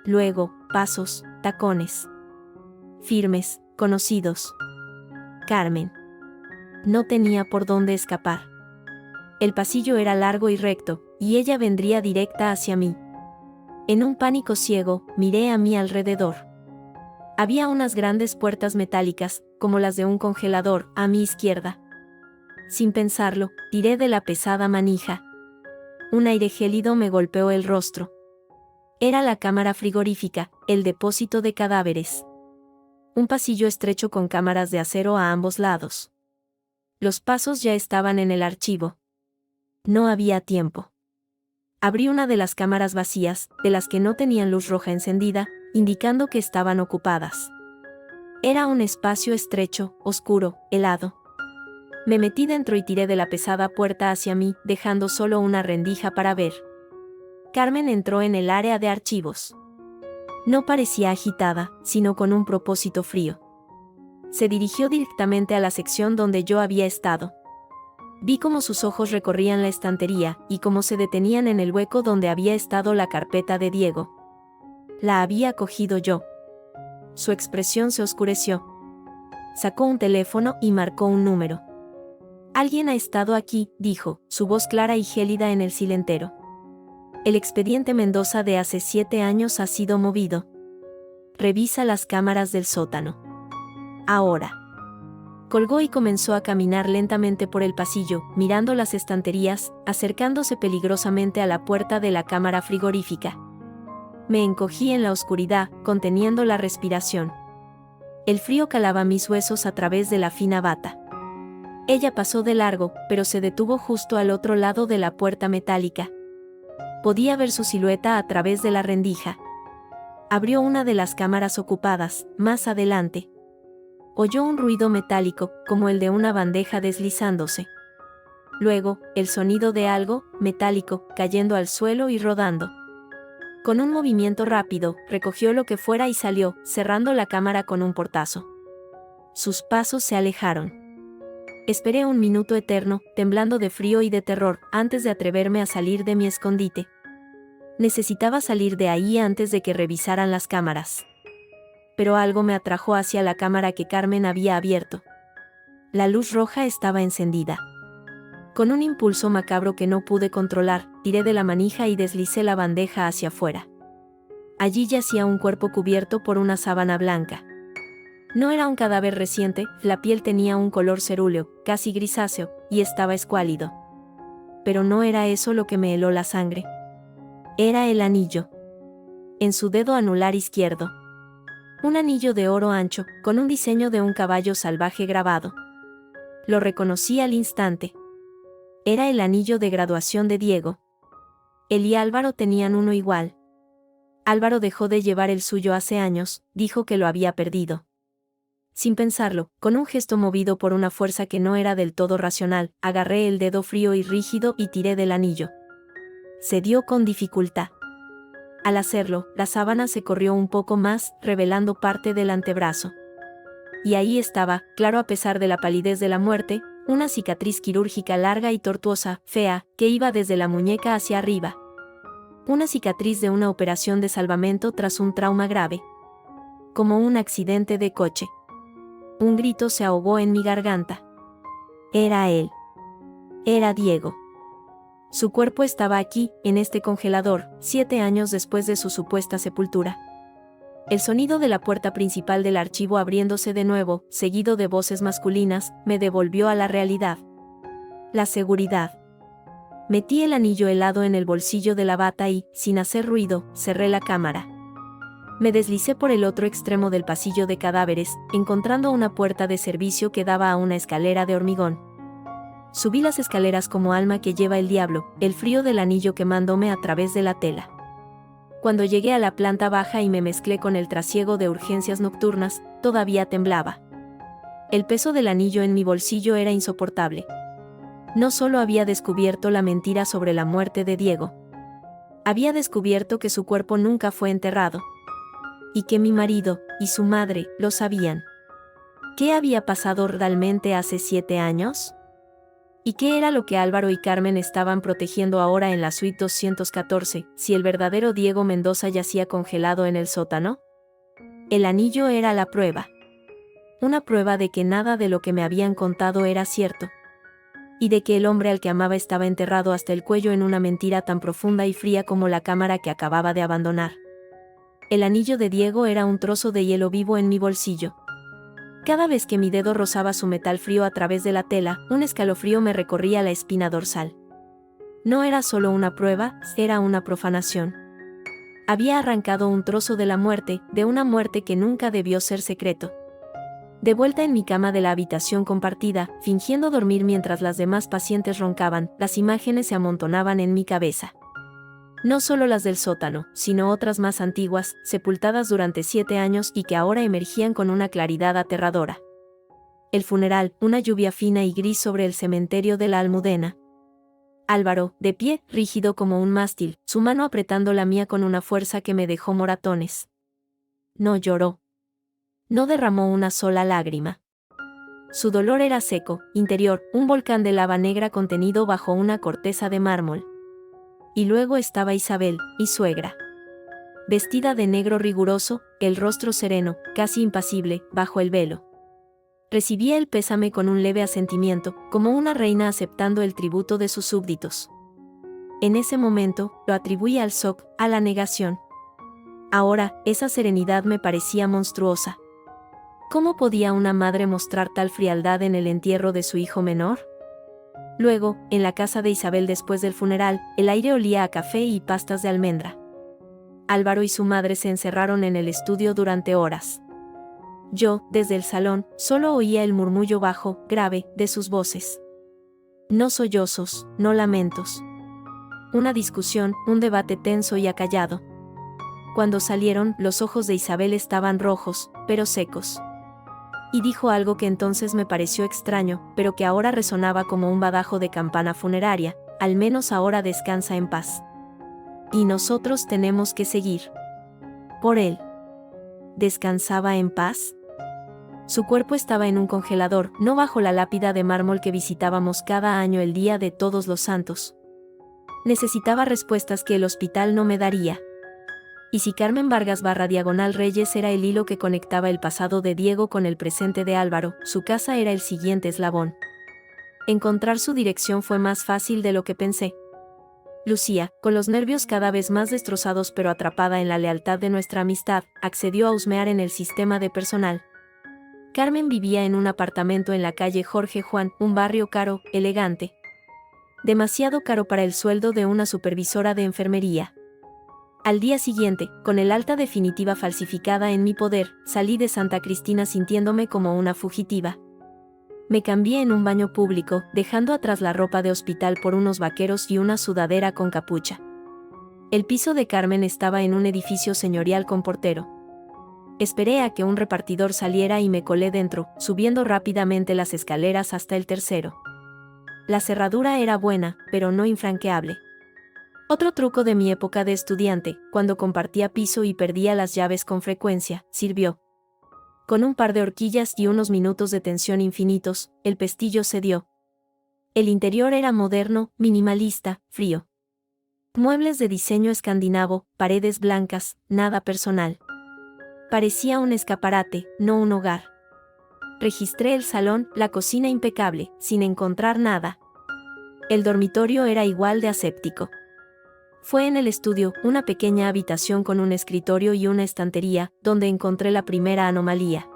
Luego, pasos, tacones. Firmes, conocidos. Carmen. No tenía por dónde escapar. El pasillo era largo y recto, y ella vendría directa hacia mí. En un pánico ciego, miré a mi alrededor. Había unas grandes puertas metálicas, como las de un congelador, a mi izquierda. Sin pensarlo, tiré de la pesada manija. Un aire gélido me golpeó el rostro. Era la cámara frigorífica, el depósito de cadáveres. Un pasillo estrecho con cámaras de acero a ambos lados. Los pasos ya estaban en el archivo. No había tiempo. Abrí una de las cámaras vacías, de las que no tenían luz roja encendida, indicando que estaban ocupadas. Era un espacio estrecho, oscuro, helado. Me metí dentro y tiré de la pesada puerta hacia mí, dejando solo una rendija para ver. Carmen entró en el área de archivos. No parecía agitada, sino con un propósito frío. Se dirigió directamente a la sección donde yo había estado. Vi cómo sus ojos recorrían la estantería y cómo se detenían en el hueco donde había estado la carpeta de Diego. La había cogido yo. Su expresión se oscureció. Sacó un teléfono y marcó un número. «Alguien ha estado aquí», dijo, su voz clara y gélida en el silentero. «El expediente Mendoza de hace 7 años ha sido movido. Revisa las cámaras del sótano. Ahora». Colgó y comenzó a caminar lentamente por el pasillo, mirando las estanterías, acercándose peligrosamente a la puerta de la cámara frigorífica. Me encogí en la oscuridad, conteniendo la respiración. El frío calaba mis huesos a través de la fina bata. Ella pasó de largo, pero se detuvo justo al otro lado de la puerta metálica. Podía ver su silueta a través de la rendija. Abrió una de las cámaras ocupadas, más adelante. Oyó un ruido metálico, como el de una bandeja deslizándose. Luego, el sonido de algo, metálico, cayendo al suelo y rodando. Con un movimiento rápido, recogió lo que fuera y salió, cerrando la cámara con un portazo. Sus pasos se alejaron. Esperé un minuto eterno, temblando de frío y de terror, antes de atreverme a salir de mi escondite. Necesitaba salir de ahí antes de que revisaran las cámaras. Pero algo me atrajo hacia la cámara que Carmen había abierto. La luz roja estaba encendida. Con un impulso macabro que no pude controlar, tiré de la manija y deslicé la bandeja hacia afuera. Allí yacía un cuerpo cubierto por una sábana blanca. No era un cadáver reciente, la piel tenía un color cerúleo, casi grisáceo, y estaba escuálido. Pero no era eso lo que me heló la sangre. Era el anillo. En su dedo anular izquierdo. Un anillo de oro ancho, con un diseño de un caballo salvaje grabado. Lo reconocí al instante. Era el anillo de graduación de Diego. Él y Álvaro tenían uno igual. Álvaro dejó de llevar el suyo hace años, dijo que lo había perdido. Sin pensarlo, con un gesto movido por una fuerza que no era del todo racional, agarré el dedo frío y rígido y tiré del anillo. Cedió con dificultad. Al hacerlo, la sábana se corrió un poco más, revelando parte del antebrazo. Y ahí estaba, claro a pesar de la palidez de la muerte, una cicatriz quirúrgica larga y tortuosa, fea, que iba desde la muñeca hacia arriba. Una cicatriz de una operación de salvamento tras un trauma grave. Como un accidente de coche. Un grito se ahogó en mi garganta. Era él. Era Diego. Su cuerpo estaba aquí, en este congelador, 7 años después de su supuesta sepultura. El sonido de la puerta principal del archivo abriéndose de nuevo, seguido de voces masculinas, me devolvió a la realidad. La seguridad. Metí el anillo helado en el bolsillo de la bata y, sin hacer ruido, cerré la cámara. Me deslicé por el otro extremo del pasillo de cadáveres, encontrando una puerta de servicio que daba a una escalera de hormigón. Subí las escaleras como alma que lleva el diablo, el frío del anillo quemándome a través de la tela. Cuando llegué a la planta baja y me mezclé con el trasiego de urgencias nocturnas, todavía temblaba. El peso del anillo en mi bolsillo era insoportable. No solo había descubierto la mentira sobre la muerte de Diego. Había descubierto que su cuerpo nunca fue enterrado. Y que mi marido, y su madre, lo sabían. ¿Qué había pasado realmente hace 7 años? ¿Y qué era lo que Álvaro y Carmen estaban protegiendo ahora en la suite 214, si el verdadero Diego Mendoza yacía congelado en el sótano? El anillo era la prueba. Una prueba de que nada de lo que me habían contado era cierto. Y de que el hombre al que amaba estaba enterrado hasta el cuello en una mentira tan profunda y fría como la cámara que acababa de abandonar. El anillo de Diego era un trozo de hielo vivo en mi bolsillo. Cada vez que mi dedo rozaba su metal frío a través de la tela, un escalofrío me recorría la espina dorsal. No era solo una prueba, era una profanación. Había arrancado un trozo de la muerte, de una muerte que nunca debió ser secreto. De vuelta en mi cama de la habitación compartida, fingiendo dormir mientras las demás pacientes roncaban, las imágenes se amontonaban en mi cabeza. No solo las del sótano, sino otras más antiguas, sepultadas durante 7 años y que ahora emergían con una claridad aterradora. El funeral, una lluvia fina y gris sobre el cementerio de la Almudena. Álvaro, de pie, rígido como un mástil, su mano apretando la mía con una fuerza que me dejó moratones. No lloró. No derramó una sola lágrima. Su dolor era seco, interior, un volcán de lava negra contenido bajo una corteza de mármol. Y luego estaba Isabel, mi suegra. Vestida de negro riguroso, el rostro sereno, casi impasible, bajo el velo. Recibía el pésame con un leve asentimiento, como una reina aceptando el tributo de sus súbditos. En ese momento, lo atribuí al shock, a la negación. Ahora, esa serenidad me parecía monstruosa. ¿Cómo podía una madre mostrar tal frialdad en el entierro de su hijo menor? Luego, en la casa de Isabel después del funeral, el aire olía a café y pastas de almendra. Álvaro y su madre se encerraron en el estudio durante horas. Yo, desde el salón, solo oía el murmullo bajo, grave, de sus voces. No sollozos, no lamentos. Una discusión, un debate tenso y acallado. Cuando salieron, los ojos de Isabel estaban rojos, pero secos. Y dijo algo que entonces me pareció extraño, pero que ahora resonaba como un badajo de campana funeraria: al menos ahora descansa en paz. Y nosotros tenemos que seguir. Por él. ¿Descansaba en paz? Su cuerpo estaba en un congelador, no bajo la lápida de mármol que visitábamos cada año el día de Todos los Santos. Necesitaba respuestas que el hospital no me daría. Y si Carmen Vargas /Reyes era el hilo que conectaba el pasado de Diego con el presente de Álvaro, su casa era el siguiente eslabón. Encontrar su dirección fue más fácil de lo que pensé. Lucía, con los nervios cada vez más destrozados pero atrapada en la lealtad de nuestra amistad, accedió a husmear en el sistema de personal. Carmen vivía en un apartamento en la calle Jorge Juan, un barrio caro, elegante. Demasiado caro para el sueldo de una supervisora de enfermería. Al día siguiente, con el alta definitiva falsificada en mi poder, salí de Santa Cristina sintiéndome como una fugitiva. Me cambié en un baño público, dejando atrás la ropa de hospital por unos vaqueros y una sudadera con capucha. El piso de Carmen estaba en un edificio señorial con portero. Esperé a que un repartidor saliera y me colé dentro, subiendo rápidamente las escaleras hasta el tercero. La cerradura era buena, pero no infranqueable. Otro truco de mi época de estudiante, cuando compartía piso y perdía las llaves con frecuencia, sirvió. Con un par de horquillas y unos minutos de tensión infinitos, el pestillo cedió. El interior era moderno, minimalista, frío. Muebles de diseño escandinavo, paredes blancas, nada personal. Parecía un escaparate, no un hogar. Registré el salón, la cocina impecable, sin encontrar nada. El dormitorio era igual de aséptico. Fue en el estudio, una pequeña habitación con un escritorio y una estantería, donde encontré la primera anomalía.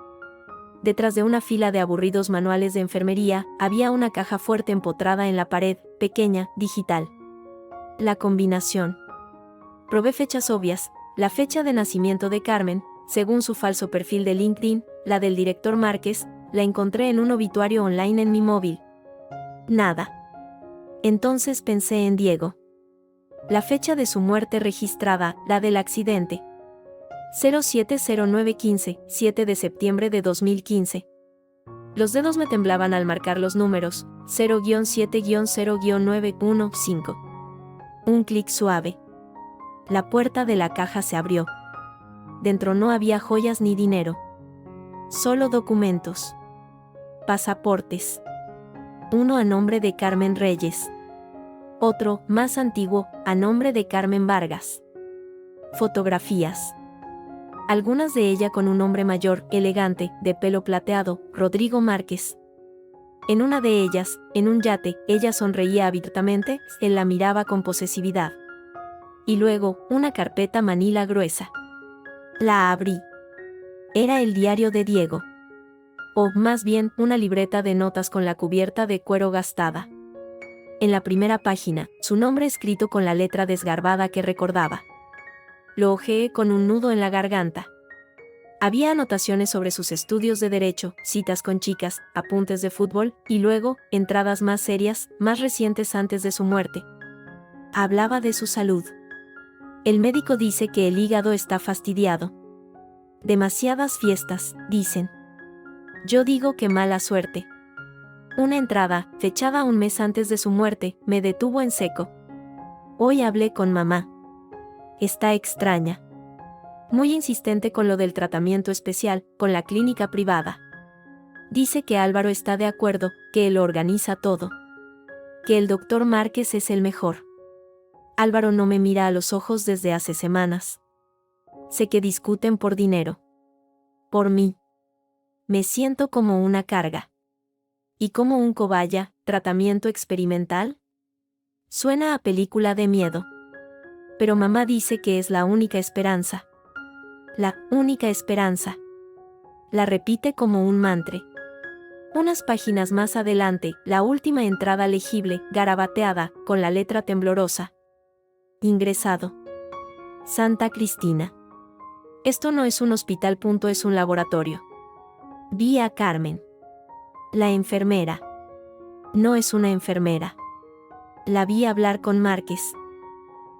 Detrás de una fila de aburridos manuales de enfermería, había una caja fuerte empotrada en la pared, pequeña, digital. La combinación. Probé fechas obvias, la fecha de nacimiento de Carmen, según su falso perfil de LinkedIn, la del director Márquez, la encontré en un obituario online en mi móvil. Nada. Entonces pensé en Diego. La fecha de su muerte registrada, la del accidente. 070915, 7 de septiembre de 2015. Los dedos me temblaban al marcar los números, 0-7-0-915. Un clic suave. La puerta de la caja se abrió. Dentro no había joyas ni dinero. Solo documentos. Pasaportes. Uno a nombre de Carmen Reyes. Otro, más antiguo, a nombre de Carmen Vargas. Fotografías. Algunas de ellas con un hombre mayor, elegante, de pelo plateado, Rodrigo Márquez. En una de ellas, en un yate, ella sonreía abiertamente, él la miraba con posesividad. Y luego, una carpeta manila gruesa. La abrí. Era el diario de Diego. O, más bien, una libreta de notas con la cubierta de cuero gastada. En la primera página, su nombre escrito con la letra desgarbada que recordaba. Lo hojeé con un nudo en la garganta. Había anotaciones sobre sus estudios de derecho, citas con chicas, apuntes de fútbol, y luego, entradas más serias, más recientes antes de su muerte. Hablaba de su salud. El médico dice que el hígado está fastidiado. Demasiadas fiestas, dicen. Yo digo que mala suerte. Una entrada, fechada un mes antes de su muerte, me detuvo en seco. Hoy hablé con mamá. Está extraña. Muy insistente con lo del tratamiento especial, con la clínica privada. Dice que Álvaro está de acuerdo, que él organiza todo. Que el doctor Márquez es el mejor. Álvaro no me mira a los ojos desde hace semanas. Sé que discuten por dinero. Por mí. Me siento como una carga. ¿Y como un cobaya, tratamiento experimental? Suena a película de miedo. Pero mamá dice que es la única esperanza. La única esperanza. La repite como un mantra. Unas páginas más adelante, la última entrada legible, garabateada, con la letra temblorosa. Ingresado. Santa Cristina. Esto no es un hospital. Es un laboratorio. Vi a Carmen. La enfermera. No es una enfermera. La vi hablar con Márquez.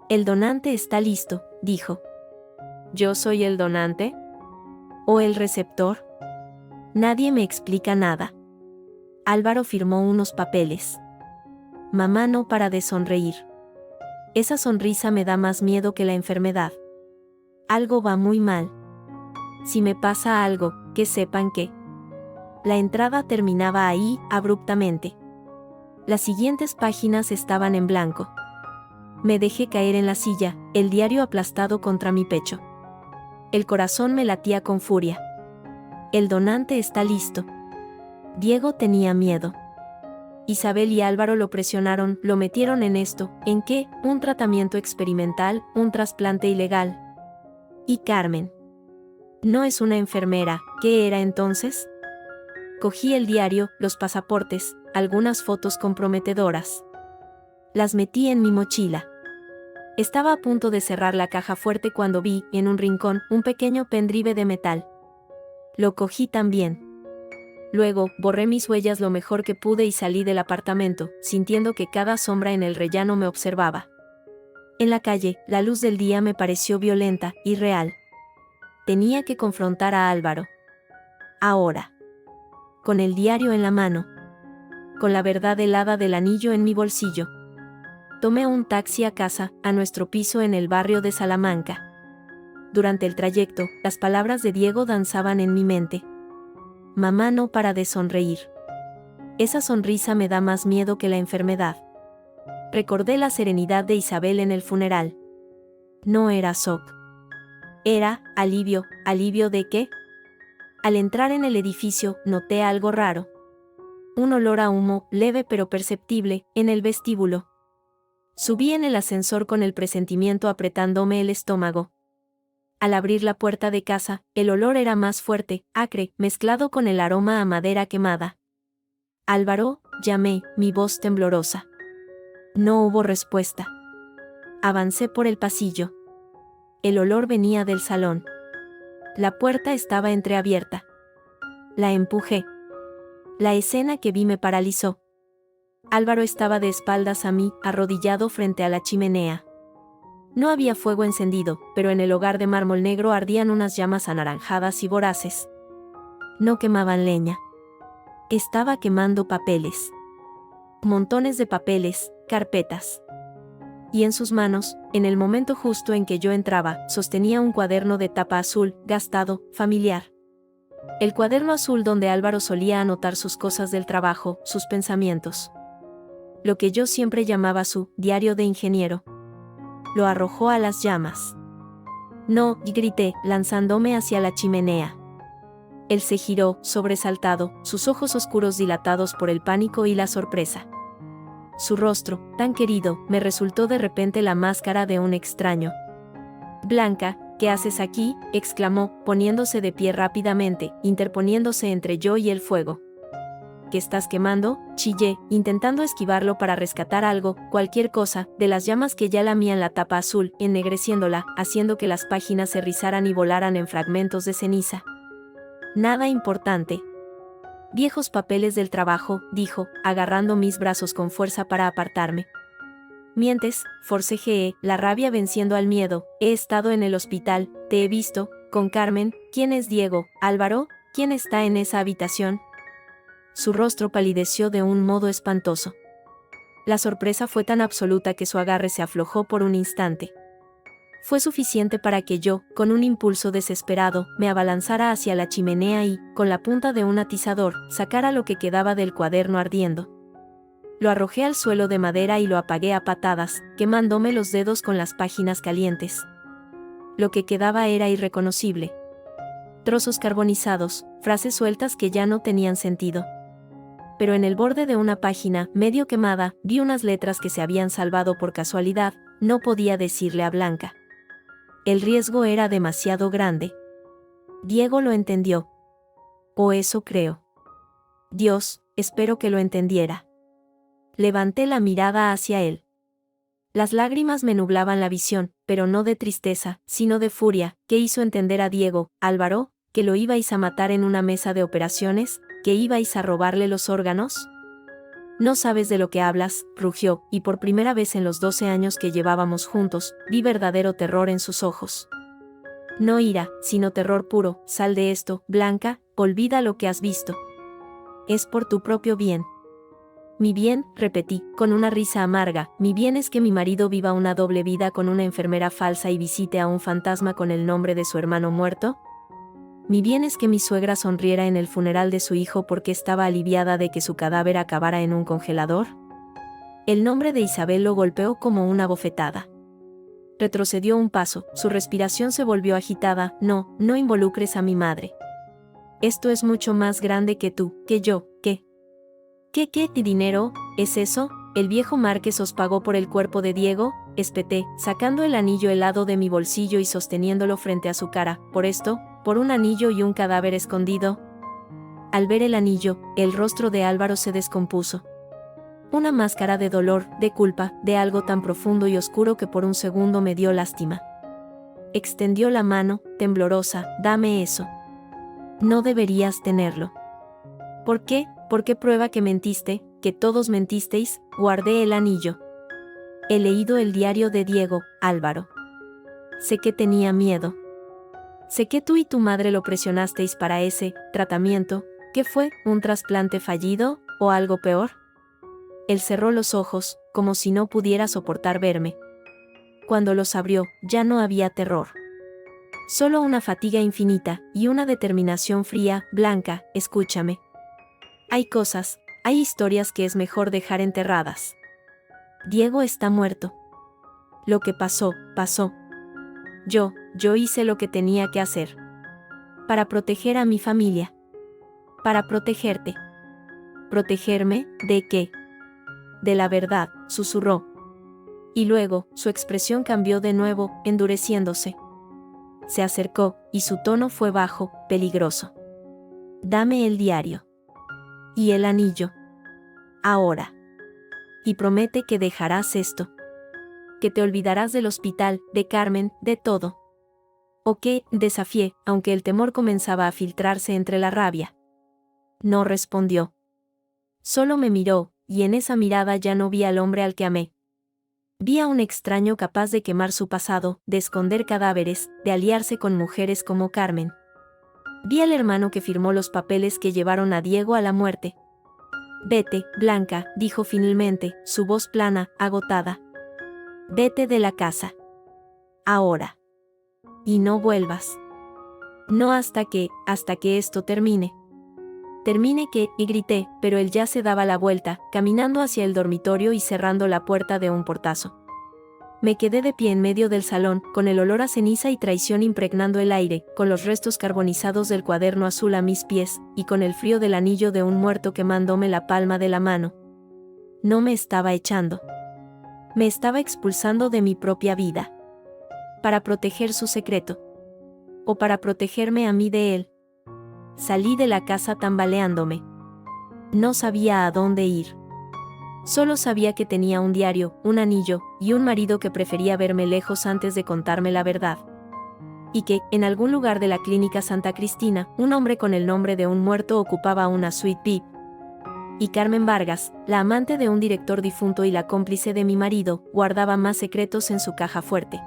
El donante está listo, dijo. ¿Yo soy el donante? ¿O el receptor? Nadie me explica nada. Álvaro firmó unos papeles. Mamá no para de sonreír. Esa sonrisa me da más miedo que la enfermedad. Algo va muy mal. Si me pasa algo, que sepan que... La entrada terminaba ahí, abruptamente. Las siguientes páginas estaban en blanco. Me dejé caer en la silla, el diario aplastado contra mi pecho. El corazón me latía con furia. El donante está listo. Diego tenía miedo. Isabel y Álvaro lo presionaron, lo metieron en esto. ¿En qué? Un tratamiento experimental, un trasplante ilegal. ¿Y Carmen? No es una enfermera. ¿Qué era entonces? Cogí el diario, los pasaportes, algunas fotos comprometedoras. Las metí en mi mochila. Estaba a punto de cerrar la caja fuerte cuando vi, en un rincón, un pequeño pendrive de metal. Lo cogí también. Luego, borré mis huellas lo mejor que pude y salí del apartamento, sintiendo que cada sombra en el rellano me observaba. En la calle, la luz del día me pareció violenta, irreal. Tenía que confrontar a Álvaro. Ahora. Con el diario en la mano. Con la verdad helada del anillo en mi bolsillo. Tomé un taxi a casa, a nuestro piso en el barrio de Salamanca. Durante el trayecto, las palabras de Diego danzaban en mi mente. Mamá no para de sonreír. Esa sonrisa me da más miedo que la enfermedad. Recordé la serenidad de Isabel en el funeral. No era shock. Era alivio. ¿Alivio de qué? Al entrar en el edificio, noté algo raro. Un olor a humo, leve pero perceptible, en el vestíbulo. Subí en el ascensor con el presentimiento apretándome el estómago. Al abrir la puerta de casa, el olor era más fuerte, acre, mezclado con el aroma a madera quemada. Álvaro, llamé, mi voz temblorosa. No hubo respuesta. Avancé por el pasillo. El olor venía del salón. La puerta estaba entreabierta. La empujé. La escena que vi me paralizó. Álvaro estaba de espaldas a mí, arrodillado frente a la chimenea. No había fuego encendido, pero en el hogar de mármol negro ardían unas llamas anaranjadas y voraces. No quemaban leña. Estaba quemando papeles. Montones de papeles, carpetas. Y en sus manos, en el momento justo en que yo entraba, sostenía un cuaderno de tapa azul, gastado, familiar. El cuaderno azul donde Álvaro solía anotar sus cosas del trabajo, sus pensamientos. Lo que yo siempre llamaba su diario de ingeniero. Lo arrojó a las llamas. No, grité, lanzándome hacia la chimenea. Él se giró, sobresaltado, sus ojos oscuros dilatados por el pánico y la sorpresa. Su rostro, tan querido, me resultó de repente la máscara de un extraño. Blanca, ¿qué haces aquí?, exclamó, poniéndose de pie rápidamente, interponiéndose entre yo y el fuego. ¿Qué estás quemando?, chillé, intentando esquivarlo para rescatar algo, cualquier cosa, de las llamas que ya lamían la tapa azul, ennegreciéndola, haciendo que las páginas se rizaran y volaran en fragmentos de ceniza. Nada importante. Viejos papeles del trabajo, dijo, agarrando mis brazos con fuerza para apartarme. Mientes, forcejeé, la rabia venciendo al miedo. He estado en el hospital, te he visto, con Carmen. ¿Quién es Diego? ¿Álvaro? ¿Quién está en esa habitación? Su rostro palideció de un modo espantoso. La sorpresa fue tan absoluta que su agarre se aflojó por un instante. Fue suficiente para que yo, con un impulso desesperado, me abalanzara hacia la chimenea y, con la punta de un atizador, sacara lo que quedaba del cuaderno ardiendo. Lo arrojé al suelo de madera y lo apagué a patadas, quemándome los dedos con las páginas calientes. Lo que quedaba era irreconocible. Trozos carbonizados, frases sueltas que ya no tenían sentido. Pero en el borde de una página, medio quemada, vi unas letras que se habían salvado por casualidad. No podía decirle a Blanca. El riesgo era demasiado grande. Diego lo entendió. O eso creo. Dios, espero que lo entendiera. Levanté la mirada hacia él. Las lágrimas me nublaban la visión, pero no de tristeza, sino de furia, que hizo entender a Diego, Álvaro, que lo ibais a matar en una mesa de operaciones, que ibais a robarle los órganos. No sabes de lo que hablas, rugió, y por primera vez en los 12 años que llevábamos juntos, vi verdadero terror en sus ojos. No ira, sino terror puro. Sal de esto, Blanca, olvida lo que has visto. Es por tu propio bien. Mi bien, repetí, con una risa amarga, mi bien es que mi marido viva una doble vida con una enfermera falsa y visite a un fantasma con el nombre de su hermano muerto. Mi bien es que mi suegra sonriera en el funeral de su hijo porque estaba aliviada de que su cadáver acabara en un congelador. El nombre de Isabel lo golpeó como una bofetada. Retrocedió un paso, su respiración se volvió agitada. No, no involucres a mi madre. Esto es mucho más grande que tú, que yo, ¿Qué dinero, es eso? ¿El viejo Márquez os pagó por el cuerpo de Diego? Espeté, sacando el anillo helado de mi bolsillo y sosteniéndolo frente a su cara. ¿Por esto? ¿Por un anillo y un cadáver escondido? Al ver el anillo, el rostro de Álvaro se descompuso. Una máscara de dolor, de culpa, de algo tan profundo y oscuro que por un segundo me dio lástima. Extendió la mano, temblorosa. Dame eso. No deberías tenerlo. ¿Por qué? ¿Por qué prueba que mentiste, que todos mentisteis? Guardé el anillo. He leído el diario de Diego, Álvaro. Sé que tenía miedo. Sé que tú y tu madre lo presionasteis para ese tratamiento. ¿Qué fue? ¿Un trasplante fallido? ¿O algo peor? Él cerró los ojos, como si no pudiera soportar verme. Cuando los abrió, ya no había terror. Solo una fatiga infinita, y una determinación fría. Blanca, escúchame. Hay cosas, hay historias que es mejor dejar enterradas. Diego está muerto. Lo que pasó, pasó. Yo hice lo que tenía que hacer. Para proteger a mi familia. Para protegerte. ¿Protegerme? ¿De qué? De la verdad, susurró. Y luego, su expresión cambió de nuevo, endureciéndose. Se acercó, y su tono fue bajo, peligroso. Dame el diario. Y el anillo. Ahora. Y promete que dejarás esto. Que te olvidarás del hospital, de Carmen, de todo. ¿O qué? Desafié, aunque el temor comenzaba a filtrarse entre la rabia. No respondió. Solo me miró, y en esa mirada ya no vi al hombre al que amé. Vi a un extraño capaz de quemar su pasado, de esconder cadáveres, de aliarse con mujeres como Carmen. Vi al hermano que firmó los papeles que llevaron a Diego a la muerte. Vete, Blanca, dijo finalmente, su voz plana, agotada. Vete de la casa. Ahora. Y no vuelvas. No hasta que esto termine. Termine qué, y grité, pero él ya se daba la vuelta, caminando hacia el dormitorio y cerrando la puerta de un portazo. Me quedé de pie en medio del salón, con el olor a ceniza y traición impregnando el aire, con los restos carbonizados del cuaderno azul a mis pies, y con el frío del anillo de un muerto quemándome la palma de la mano. No me estaba echando. Me estaba expulsando de mi propia vida. Para proteger su secreto. O para protegerme a mí de él. Salí de la casa tambaleándome. No sabía a dónde ir. Solo sabía que tenía un diario, un anillo, y un marido que prefería verme lejos antes de contarme la verdad. Y que, en algún lugar de la clínica Santa Cristina, un hombre con el nombre de un muerto ocupaba una suite VIP. Y Carmen Vargas, la amante de un director difunto y la cómplice de mi marido, guardaba más secretos en su caja fuerte.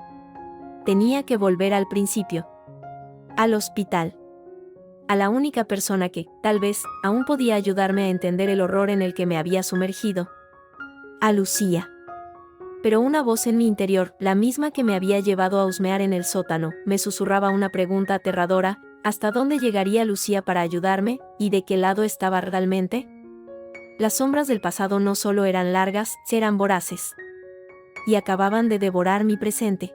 Tenía que volver al principio. Al hospital. A la única persona que, tal vez, aún podía ayudarme a entender el horror en el que me había sumergido. A Lucía. Pero una voz en mi interior, la misma que me había llevado a husmear en el sótano, me susurraba una pregunta aterradora: ¿hasta dónde llegaría Lucía para ayudarme, y de qué lado estaba realmente? Las sombras del pasado no solo eran largas, eran voraces. Y acababan de devorar mi presente.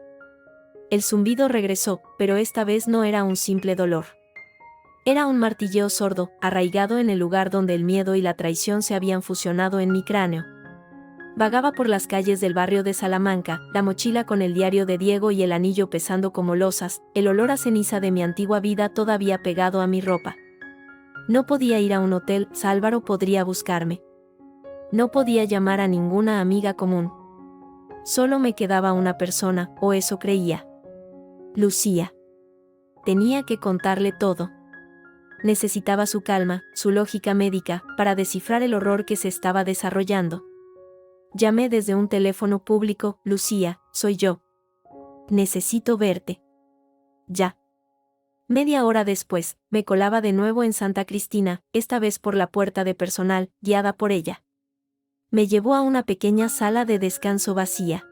El zumbido regresó, pero esta vez no era un simple dolor. Era un martilleo sordo, arraigado en el lugar donde el miedo y la traición se habían fusionado en mi cráneo. Vagaba por las calles del barrio de Salamanca, la mochila con el diario de Diego y el anillo pesando como losas, el olor a ceniza de mi antigua vida todavía pegado a mi ropa. No podía ir a un hotel, Álvaro podría buscarme. No podía llamar a ninguna amiga común. Solo me quedaba una persona, o eso creía. Lucía. Tenía que contarle todo. Necesitaba su calma, su lógica médica, para descifrar el horror que se estaba desarrollando. Llamé desde un teléfono público: Lucía, soy yo. Necesito verte. Ya. Media hora después, me colaba de nuevo en Santa Cristina, esta vez por la puerta de personal, guiada por ella. Me llevó a una pequeña sala de descanso vacía.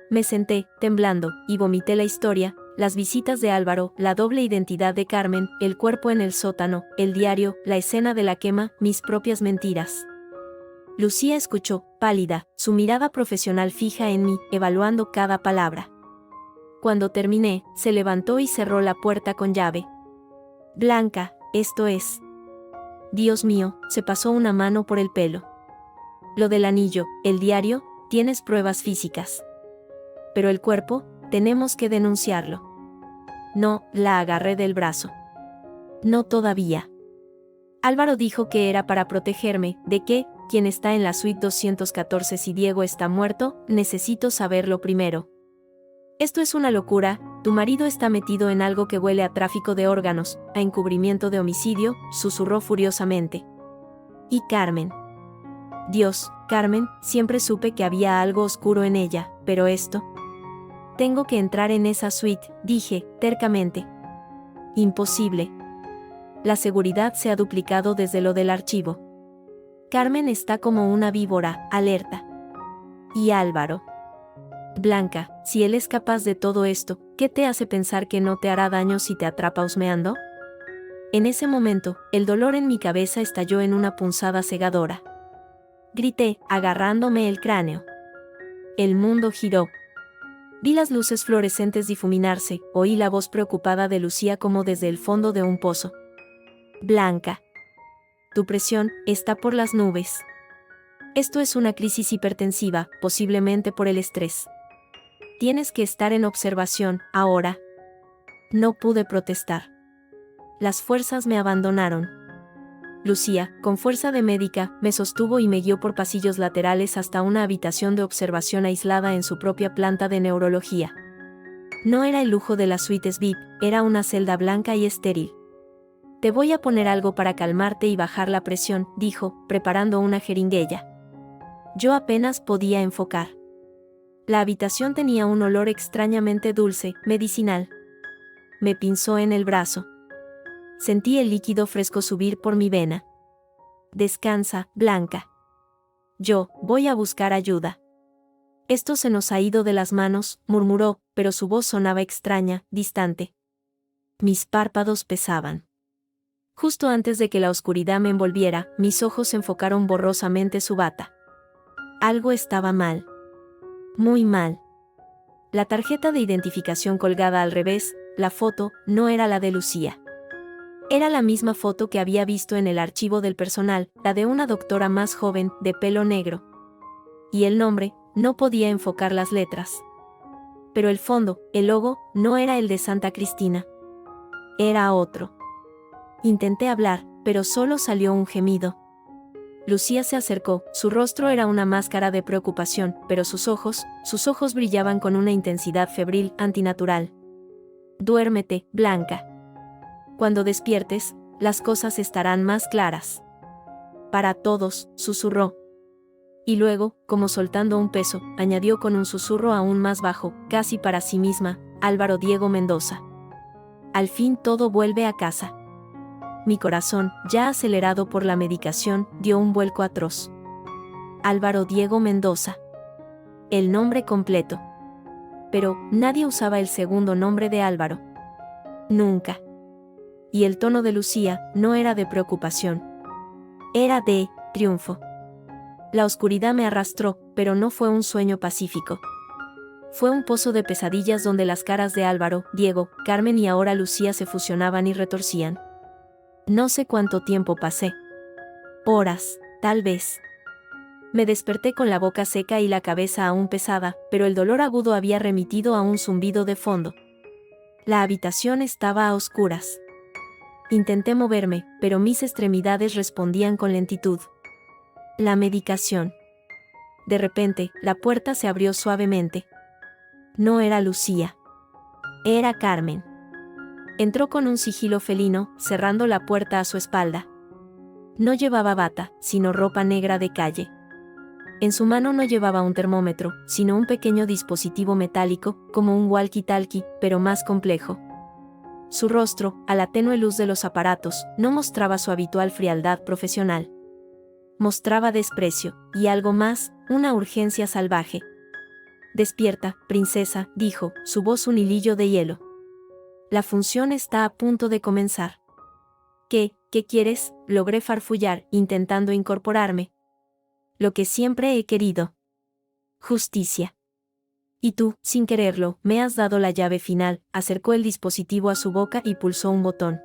Me senté, temblando, y vomité la historia: las visitas de Álvaro, la doble identidad de Carmen, el cuerpo en el sótano, el diario, la escena de la quema, mis propias mentiras. Lucía escuchó, pálida, su mirada profesional fija en mí, evaluando cada palabra. Cuando terminé, se levantó y cerró la puerta con llave. Blanca, esto es. Dios mío, se pasó una mano por el pelo. Lo del anillo, el diario, tienes pruebas físicas. Pero el cuerpo, tenemos que denunciarlo. No, la agarré del brazo. No todavía. Álvaro dijo que era para protegerme. ¿De qué? ¿Quién está en la suite 214? Si Diego está muerto, necesito saberlo primero. Esto es una locura, tu marido está metido en algo que huele a tráfico de órganos, a encubrimiento de homicidio, susurró furiosamente. ¿Y Carmen? Dios, Carmen, siempre supe que había algo oscuro en ella, pero esto... Tengo que entrar en esa suite, dije, tercamente. Imposible. La seguridad se ha duplicado desde lo del archivo. Carmen está como una víbora, alerta. ¿Y Álvaro? Blanca, si él es capaz de todo esto, ¿qué te hace pensar que no te hará daño si te atrapa husmeando? En ese momento, el dolor en mi cabeza estalló en una punzada cegadora. Grité, agarrándome el cráneo. El mundo giró. Vi las luces fluorescentes difuminarse, oí la voz preocupada de Lucía como desde el fondo de un pozo. Blanca. Tu presión está por las nubes. Esto es una crisis hipertensiva, posiblemente por el estrés. Tienes que estar en observación, ahora. No pude protestar. Las fuerzas me abandonaron. Lucía, con fuerza de médica, me sostuvo y me guió por pasillos laterales hasta una habitación de observación aislada en su propia planta de neurología. No era el lujo de las suites VIP, era una celda blanca y estéril. Te voy a poner algo para calmarte y bajar la presión, dijo, preparando una jeringuilla. Yo apenas podía enfocar. La habitación tenía un olor extrañamente dulce, medicinal. Me pinzó en el brazo. Sentí el líquido fresco subir por mi vena. Descansa, Blanca. Yo, voy a buscar ayuda. Esto se nos ha ido de las manos, murmuró, pero su voz sonaba extraña, distante. Mis párpados pesaban. Justo antes de que la oscuridad me envolviera, mis ojos enfocaron borrosamente su bata. Algo estaba mal. Muy mal. La tarjeta de identificación colgada al revés, la foto, no era la de Lucía. Era la misma foto que había visto en el archivo del personal, la de una doctora más joven, de pelo negro. Y el nombre, no podía enfocar las letras. Pero el fondo, el logo, no era el de Santa Cristina. Era otro. Intenté hablar, pero solo salió un gemido. Lucía se acercó, su rostro era una máscara de preocupación, pero sus ojos brillaban con una intensidad febril, antinatural. Duérmete, Blanca. Cuando despiertes, las cosas estarán más claras. Para todos, susurró. Y luego, como soltando un peso, añadió con un susurro aún más bajo, casi para sí misma, Álvaro Diego Mendoza. Al fin todo vuelve a casa. Mi corazón, ya acelerado por la medicación, dio un vuelco atroz. Álvaro Diego Mendoza. el nombre completo. Pero nadie usaba el segundo nombre de Álvaro. Nunca. Y el tono de Lucía no era de preocupación. Era de triunfo. La oscuridad me arrastró, pero no fue un sueño pacífico. Fue un pozo de pesadillas donde las caras de Álvaro, Diego, Carmen y ahora Lucía se fusionaban y retorcían. No sé cuánto tiempo pasé. Horas, tal vez. Me desperté con la boca seca y la cabeza aún pesada, pero el dolor agudo había remitido a un zumbido de fondo. La habitación estaba a oscuras. Intenté moverme, pero mis extremidades respondían con lentitud. La medicación. De repente, la puerta se abrió suavemente. No era Lucía. Era Carmen. Entró con un sigilo felino, cerrando la puerta a su espalda. No llevaba bata, sino ropa negra de calle. En su mano no llevaba un termómetro, sino un pequeño dispositivo metálico, como un walkie-talkie, pero más complejo. Su rostro, a la tenue luz de los aparatos, no mostraba su habitual frialdad profesional. Mostraba desprecio, y algo más, una urgencia salvaje. «Despierta, princesa», dijo, su voz un hilillo de hielo. «La función está a punto de comenzar». ¿Qué quieres?», logré farfullar, intentando incorporarme. «Lo que siempre he querido. Justicia». «Y tú, sin quererlo, me has dado la llave final», acercó el dispositivo a su boca y pulsó un botón.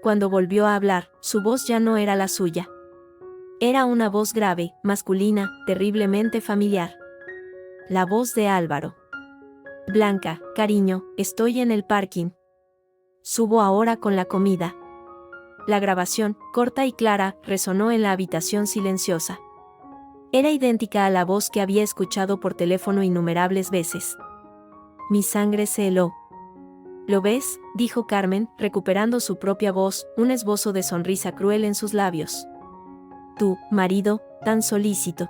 Cuando volvió a hablar, su voz ya no era la suya. Era una voz grave, masculina, terriblemente familiar. La voz de Álvaro. «Blanca, cariño, estoy en el parking. Subo ahora con la comida». La grabación, corta y clara, resonó en la habitación silenciosa. Era idéntica a la voz que había escuchado por teléfono innumerables veces. Mi sangre se heló. «¿Lo ves?», dijo Carmen, recuperando su propia voz, un esbozo de sonrisa cruel en sus labios. «Tu marido, tan solícito.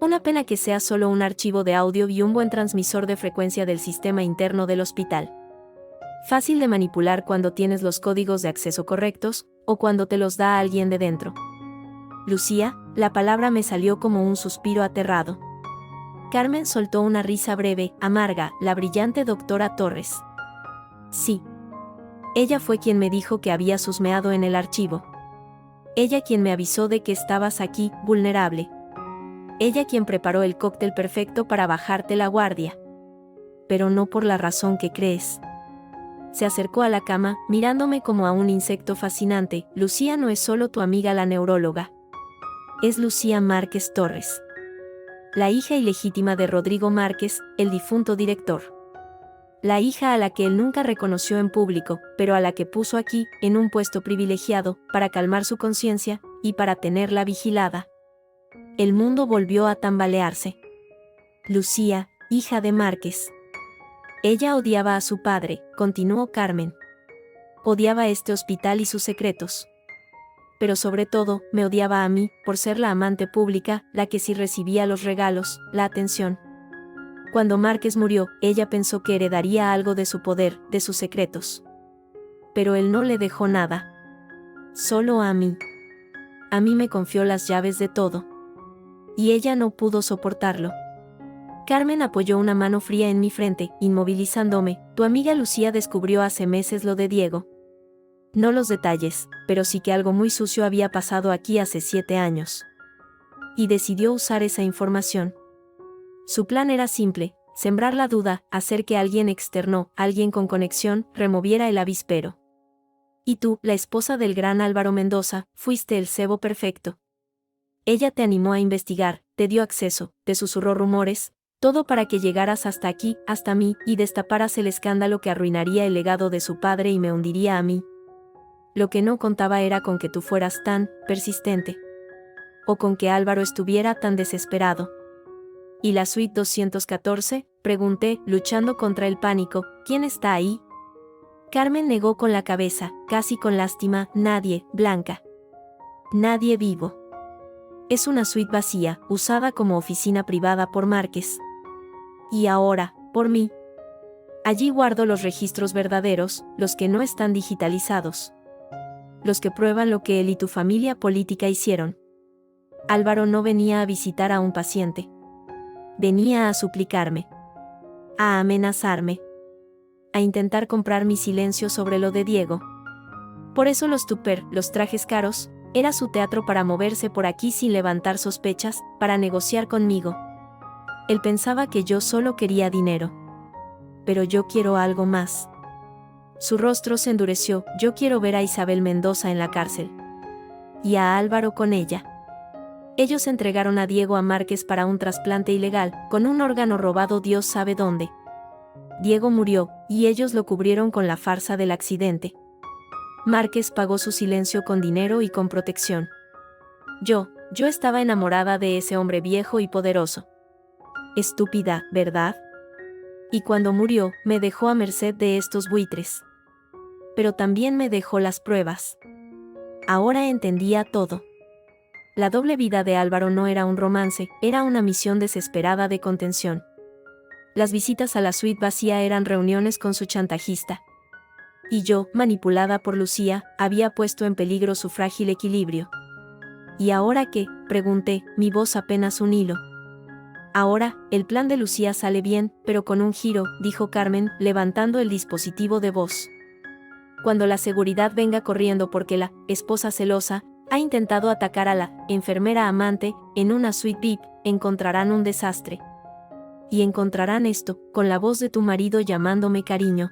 Una pena que sea solo un archivo de audio y un buen transmisor de frecuencia del sistema interno del hospital. Fácil de manipular cuando tienes los códigos de acceso correctos, o cuando te los da alguien de dentro». «Lucía», la palabra me salió como un suspiro aterrado. Carmen soltó una risa breve, amarga, la brillante doctora Torres. «Sí. Ella fue quien me dijo que habías husmeado en el archivo. Ella quien me avisó de que estabas aquí, vulnerable. Ella quien preparó el cóctel perfecto para bajarte la guardia. Pero no por la razón que crees». Se acercó a la cama, mirándome como a un insecto fascinante. «Lucía no es solo tu amiga la neuróloga. Es Lucía Márquez Torres. La hija ilegítima de Rodrigo Márquez, el difunto director. La hija a la que él nunca reconoció en público, pero a la que puso aquí, en un puesto privilegiado, para calmar su conciencia, y para tenerla vigilada». El mundo volvió a tambalearse. Lucía, hija de Márquez. Ella odiaba a su padre, continuó Carmen. Odiaba este hospital y sus secretos. Pero sobre todo, me odiaba a mí, por ser la amante pública, la que sí recibía los regalos, la atención. Cuando Márquez murió, ella pensó que heredaría algo de su poder, de sus secretos. Pero él no le dejó nada. Solo a mí. A mí me confió las llaves de todo. Y ella no pudo soportarlo. Carmen apoyó una mano fría en mi frente, inmovilizándome. «Tu amiga Lucía descubrió hace meses lo de Diego. No los detalles, pero sí que algo muy sucio había pasado aquí hace 7 años. Y decidió usar esa información. Su plan era simple, sembrar la duda, hacer que alguien externo, alguien con conexión, removiera el avispero. Y tú, la esposa del gran Álvaro Mendoza, fuiste el cebo perfecto. Ella te animó a investigar, te dio acceso, te susurró rumores, todo para que llegaras hasta aquí, hasta mí, y destaparas el escándalo que arruinaría el legado de su padre y me hundiría a mí. Lo que no contaba era con que tú fueras tan persistente. O con que Álvaro estuviera tan desesperado». «¿Y la suite 214? Pregunté, luchando contra el pánico. «¿Quién está ahí?». Carmen negó con la cabeza, casi con lástima. «Nadie, Blanca. Nadie vivo. Es una suite vacía, usada como oficina privada por Márquez. Y ahora, por mí. Allí guardo los registros verdaderos, los que no están digitalizados. Los que prueban lo que él y tu familia política hicieron. Álvaro no venía a visitar a un paciente. venía a suplicarme, a amenazarme, a intentar comprar mi silencio sobre lo de Diego. Por eso los tupper, los trajes caros, era su teatro para moverse por aquí sin levantar sospechas, para negociar conmigo. Él pensaba que yo solo quería dinero. Pero yo quiero algo más. Su rostro se endureció. Yo quiero ver a Isabel Mendoza en la cárcel. Y a Álvaro con ella. Ellos entregaron a Diego a Márquez para un trasplante ilegal, con un órgano robado Dios sabe dónde. Diego murió, y ellos lo cubrieron con la farsa del accidente. Márquez pagó su silencio con dinero y con protección. Yo estaba enamorada de ese hombre viejo y poderoso. Estúpida, ¿verdad? Y cuando murió, me dejó a merced de estos buitres. Pero también me dejó las pruebas. Ahora entendía todo. La doble vida de Álvaro no era un romance, era una misión desesperada de contención. Las visitas a la suite vacía eran reuniones con su chantajista. Y yo, manipulada por Lucía, había puesto en peligro su frágil equilibrio. ¿Y ahora qué?, pregunté, mi voz apenas un hilo. Ahora, el plan de Lucía sale bien, pero con un giro, dijo Carmen, levantando el dispositivo de voz. Cuando la seguridad venga corriendo porque la esposa celosa ha intentado atacar a la enfermera amante en una suite VIP, encontrarán un desastre. Y encontrarán esto, con la voz de tu marido llamándome cariño.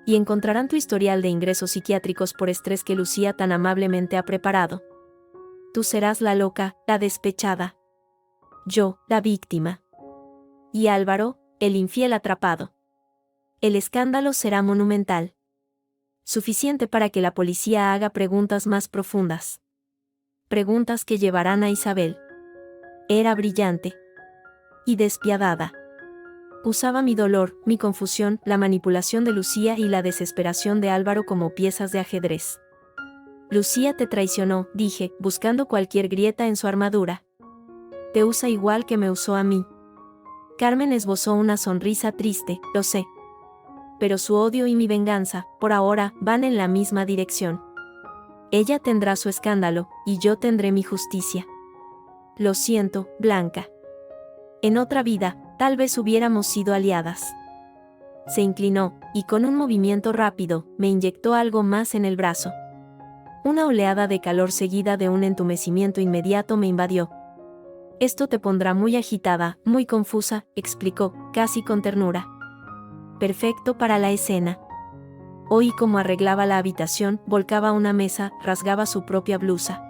Y encontrarán tu historial de ingresos psiquiátricos por estrés que Lucía tan amablemente ha preparado. Tú serás la loca, la despechada. Yo, la víctima. Y Álvaro, el infiel atrapado. El escándalo será monumental. Suficiente para que la policía haga preguntas más profundas. Preguntas que llevarán a Isabel. Era brillante. Y despiadada. Usaba mi dolor, mi confusión, la manipulación de Lucía y la desesperación de Álvaro como piezas de ajedrez. Lucía te traicionó, dije, buscando cualquier grieta en su armadura. Te usa igual que me usó a mí. Carmen esbozó una sonrisa triste, lo sé. Pero su odio y mi venganza, por ahora, van en la misma dirección. Ella tendrá su escándalo, y yo tendré mi justicia. Lo siento, Blanca. En otra vida, tal vez hubiéramos sido aliadas. Se inclinó, y con un movimiento rápido, me inyectó algo más en el brazo. Una oleada de calor seguida de un entumecimiento inmediato me invadió. Esto te pondrá muy agitada, muy confusa, explicó, casi con ternura. Perfecto para la escena. Oí cómo arreglaba la habitación, volcaba una mesa, rasgaba su propia blusa.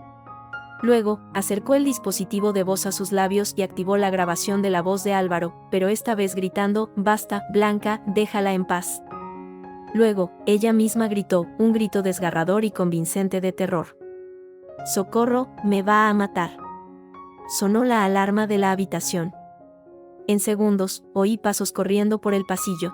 Luego, acercó el dispositivo de voz a sus labios y activó la grabación de la voz de Álvaro, pero esta vez gritando, «Basta, Blanca, déjala en paz». Luego, ella misma gritó, un grito desgarrador y convincente de terror. «Socorro, me va a matar». Sonó la alarma de la habitación. En segundos, oí pasos corriendo por el pasillo.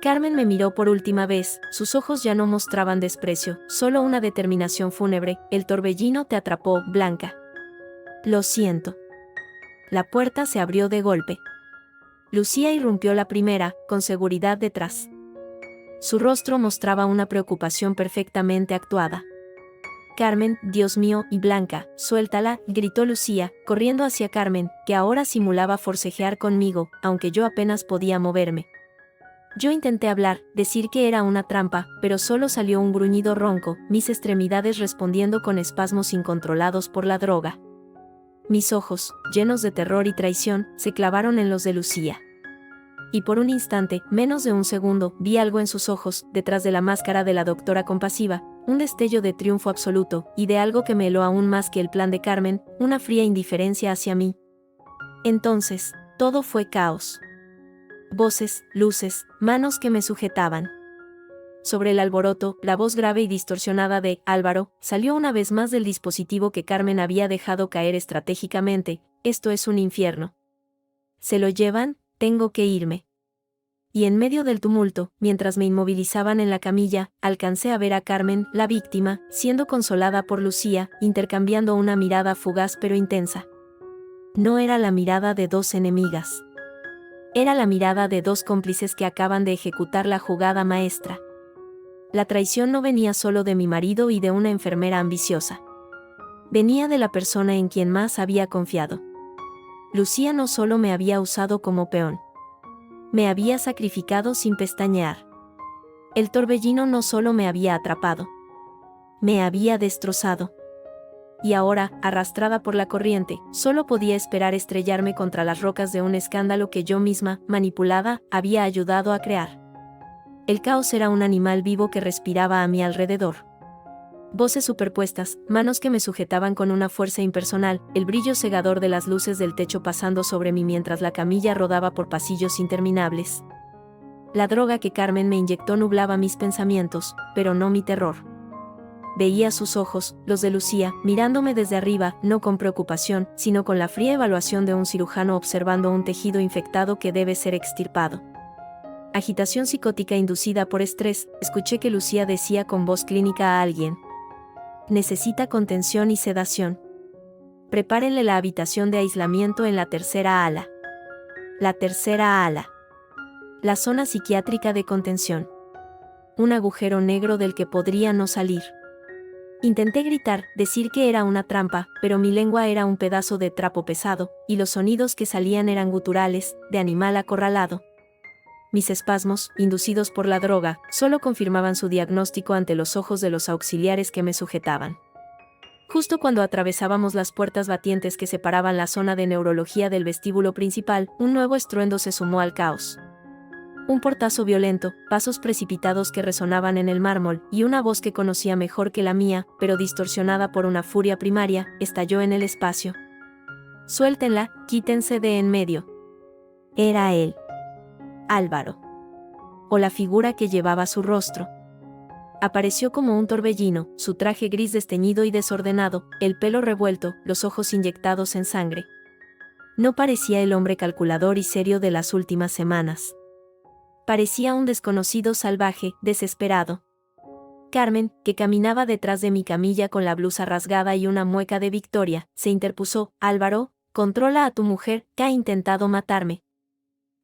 Carmen me miró por última vez, sus ojos ya no mostraban desprecio, solo una determinación fúnebre. El torbellino te atrapó, Blanca. Lo siento. La puerta se abrió de golpe. Lucía irrumpió la primera, con seguridad detrás. Su rostro mostraba una preocupación perfectamente actuada. Carmen, Dios mío, y Blanca, suéltala, gritó Lucía, corriendo hacia Carmen, que ahora simulaba forcejear conmigo, aunque yo apenas podía moverme. Yo intenté hablar, decir que era una trampa, pero solo salió un gruñido ronco, mis extremidades respondiendo con espasmos incontrolados por la droga. Mis ojos, llenos de terror y traición, se clavaron en los de Lucía. Y por un instante, menos de un segundo, vi algo en sus ojos, detrás de la máscara de la doctora compasiva, un destello de triunfo absoluto, y de algo que me heló aún más que el plan de Carmen, una fría indiferencia hacia mí. Entonces, todo fue caos. Voces, luces, manos que me sujetaban. Sobre el alboroto, la voz grave y distorsionada de Álvaro salió una vez más del dispositivo que Carmen había dejado caer estratégicamente. Esto es un infierno. ¿Se lo llevan? Tengo que irme. Y en medio del tumulto, mientras me inmovilizaban en la camilla, alcancé a ver a Carmen, la víctima, siendo consolada por Lucía, intercambiando una mirada fugaz pero intensa. No era la mirada de dos enemigas. Era la mirada de dos cómplices que acaban de ejecutar la jugada maestra. La traición no venía solo de mi marido y de una enfermera ambiciosa. Venía de la persona en quien más había confiado. Lucía no solo me había usado como peón. Me había sacrificado sin pestañear. El torbellino no solo me había atrapado. Me había destrozado. Y ahora, arrastrada por la corriente, solo podía esperar estrellarme contra las rocas de un escándalo que yo misma, manipulada, había ayudado a crear. El caos era un animal vivo que respiraba a mi alrededor. Voces superpuestas, manos que me sujetaban con una fuerza impersonal, el brillo cegador de las luces del techo pasando sobre mí mientras la camilla rodaba por pasillos interminables. La droga que Carmen me inyectó nublaba mis pensamientos, pero no mi terror. Veía sus ojos, los de Lucía, mirándome desde arriba, no con preocupación, sino con la fría evaluación de un cirujano observando un tejido infectado que debe ser extirpado. Agitación psicótica inducida por estrés, escuché que Lucía decía con voz clínica a alguien. Necesita contención y sedación. Prepárenle la habitación de aislamiento en la tercera ala. La tercera ala. La zona psiquiátrica de contención. Un agujero negro del que podría no salir. Intenté gritar, decir que era una trampa, pero mi lengua era un pedazo de trapo pesado, y los sonidos que salían eran guturales, de animal acorralado. Mis espasmos, inducidos por la droga, solo confirmaban su diagnóstico ante los ojos de los auxiliares que me sujetaban. Justo cuando atravesábamos las puertas batientes que separaban la zona de neurología del vestíbulo principal, un nuevo estruendo se sumó al caos. Un portazo violento, pasos precipitados que resonaban en el mármol, y una voz que conocía mejor que la mía, pero distorsionada por una furia primaria, estalló en el espacio. «Suéltenla, quítense de en medio». Era él. Álvaro. O la figura que llevaba su rostro. Apareció como un torbellino, su traje gris desteñido y desordenado, el pelo revuelto, los ojos inyectados en sangre. No parecía el hombre calculador y serio de las últimas semanas. Parecía un desconocido salvaje, desesperado. Carmen, que caminaba detrás de mi camilla con la blusa rasgada y una mueca de victoria, se interpuso. «Álvaro, controla a tu mujer, que ha intentado matarme».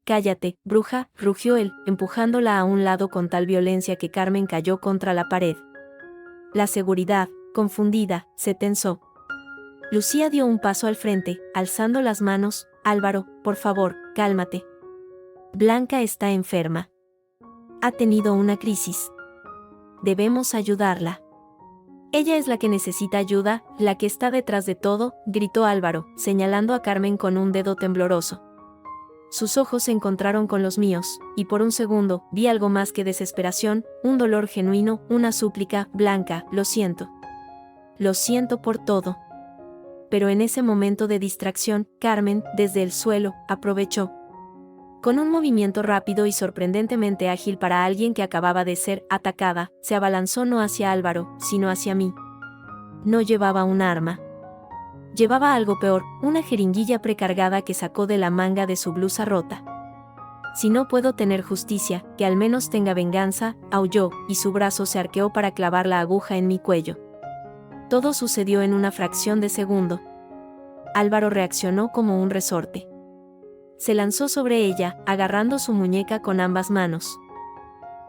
«Cállate, bruja», rugió él, empujándola a un lado con tal violencia que Carmen cayó contra la pared. La seguridad, confundida, se tensó. Lucía dio un paso al frente, alzando las manos. «Álvaro, por favor, cálmate. Blanca está enferma. Ha tenido una crisis. Debemos ayudarla». «Ella es la que necesita ayuda, la que está detrás de todo», gritó Álvaro, señalando a Carmen con un dedo tembloroso. Sus ojos se encontraron con los míos, y por un segundo, vi algo más que desesperación, un dolor genuino, una súplica. «Blanca, lo siento. Lo siento por todo». Pero en ese momento de distracción, Carmen, desde el suelo, aprovechó. Con un movimiento rápido y sorprendentemente ágil para alguien que acababa de ser atacada, se abalanzó no hacia Álvaro, sino hacia mí. No llevaba un arma. Llevaba algo peor, una jeringuilla precargada que sacó de la manga de su blusa rota. «Si no puedo tener justicia, que al menos tenga venganza», aulló, y su brazo se arqueó para clavar la aguja en mi cuello. Todo sucedió en una fracción de segundo. Álvaro reaccionó como un resorte. Se lanzó sobre ella, agarrando su muñeca con ambas manos.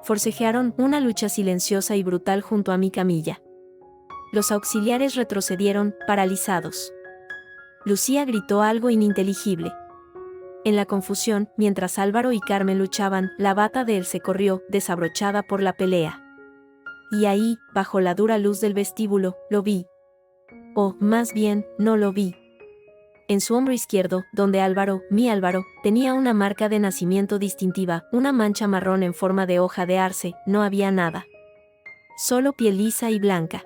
Forcejearon una lucha silenciosa y brutal junto a mi camilla. Los auxiliares retrocedieron, paralizados. Lucía gritó algo ininteligible. En la confusión, mientras Álvaro y Carmen luchaban, la bata de él se corrió, desabrochada por la pelea. Y ahí, bajo la dura luz del vestíbulo, lo vi. O, más bien, no lo vi. En su hombro izquierdo, donde Álvaro, mi Álvaro, tenía una marca de nacimiento distintiva, una mancha marrón en forma de hoja de arce, no había nada. Solo piel lisa y blanca.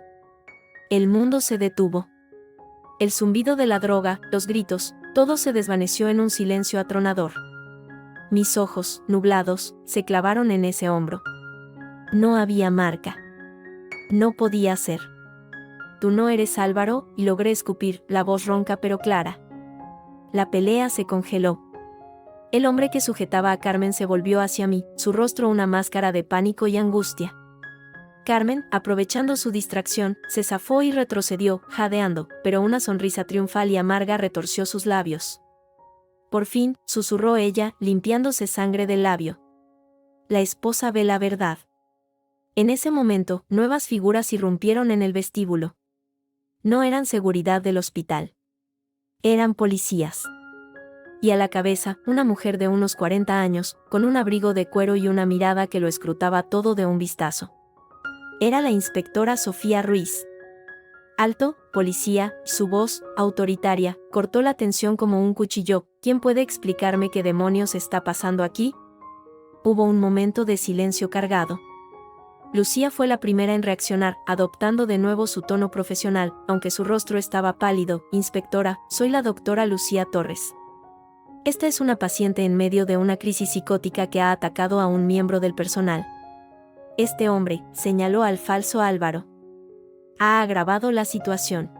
El mundo se detuvo. El zumbido de la droga, los gritos, todo se desvaneció en un silencio atronador. Mis ojos, nublados, se clavaron en ese hombro. No había marca. No podía ser. «Tú no eres Álvaro», y logré escupir, la voz ronca pero clara. La pelea se congeló. El hombre que sujetaba a Carmen se volvió hacia mí, su rostro una máscara de pánico y angustia. Carmen, aprovechando su distracción, se zafó y retrocedió, jadeando, pero una sonrisa triunfal y amarga retorció sus labios. Por fin, susurró ella, limpiándose sangre del labio. «La esposa ve la verdad». En ese momento, nuevas figuras irrumpieron en el vestíbulo. No eran seguridad del hospital. Eran policías. Y a la cabeza, una mujer de unos 40 años, con un abrigo de cuero y una mirada que lo escrutaba todo de un vistazo. Era la inspectora Sofía Ruiz. Alto, policía, su voz, autoritaria, cortó la tensión como un cuchillo. ¿Quién puede explicarme qué demonios está pasando aquí? Hubo un momento de silencio cargado. Lucía fue la primera en reaccionar, adoptando de nuevo su tono profesional, aunque su rostro estaba pálido. Inspectora, soy la doctora Lucía Torres. Esta es una paciente en medio de una crisis psicótica que ha atacado a un miembro del personal. Este hombre, señaló al falso Álvaro, ha agravado la situación.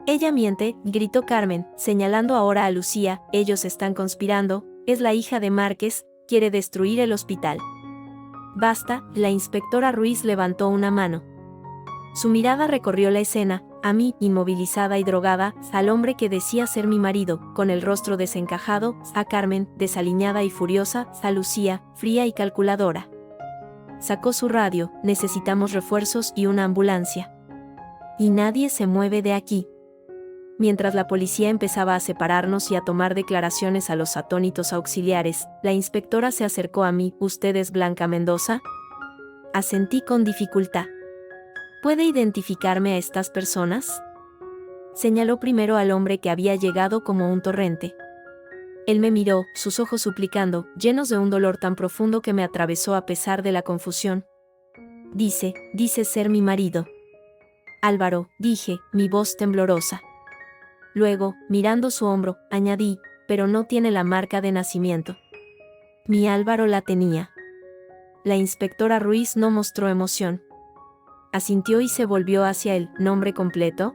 Ella miente, gritó Carmen, señalando ahora a Lucía, ellos están conspirando, es la hija de Márquez, quiere destruir el hospital. Basta, la inspectora Ruiz levantó una mano. Su mirada recorrió la escena, a mí, inmovilizada y drogada, al hombre que decía ser mi marido, con el rostro desencajado, a Carmen, desaliñada y furiosa, a Lucía, fría y calculadora. Sacó su radio, necesitamos refuerzos y una ambulancia. Y nadie se mueve de aquí. Mientras la policía empezaba a separarnos y a tomar declaraciones a los atónitos auxiliares, la inspectora se acercó a mí. ¿Usted es Blanca Mendoza? Asentí con dificultad. ¿Puede identificarme a estas personas? Señaló primero al hombre que había llegado como un torrente. Él me miró, sus ojos suplicando, llenos de un dolor tan profundo que me atravesó a pesar de la confusión. Dice ser mi marido. Álvaro, dije, mi voz temblorosa. Luego, mirando su hombro, añadí, pero no tiene la marca de nacimiento. Mi Álvaro la tenía. La inspectora Ruiz no mostró emoción. Asintió y se volvió hacia él. ¿Nombre completo?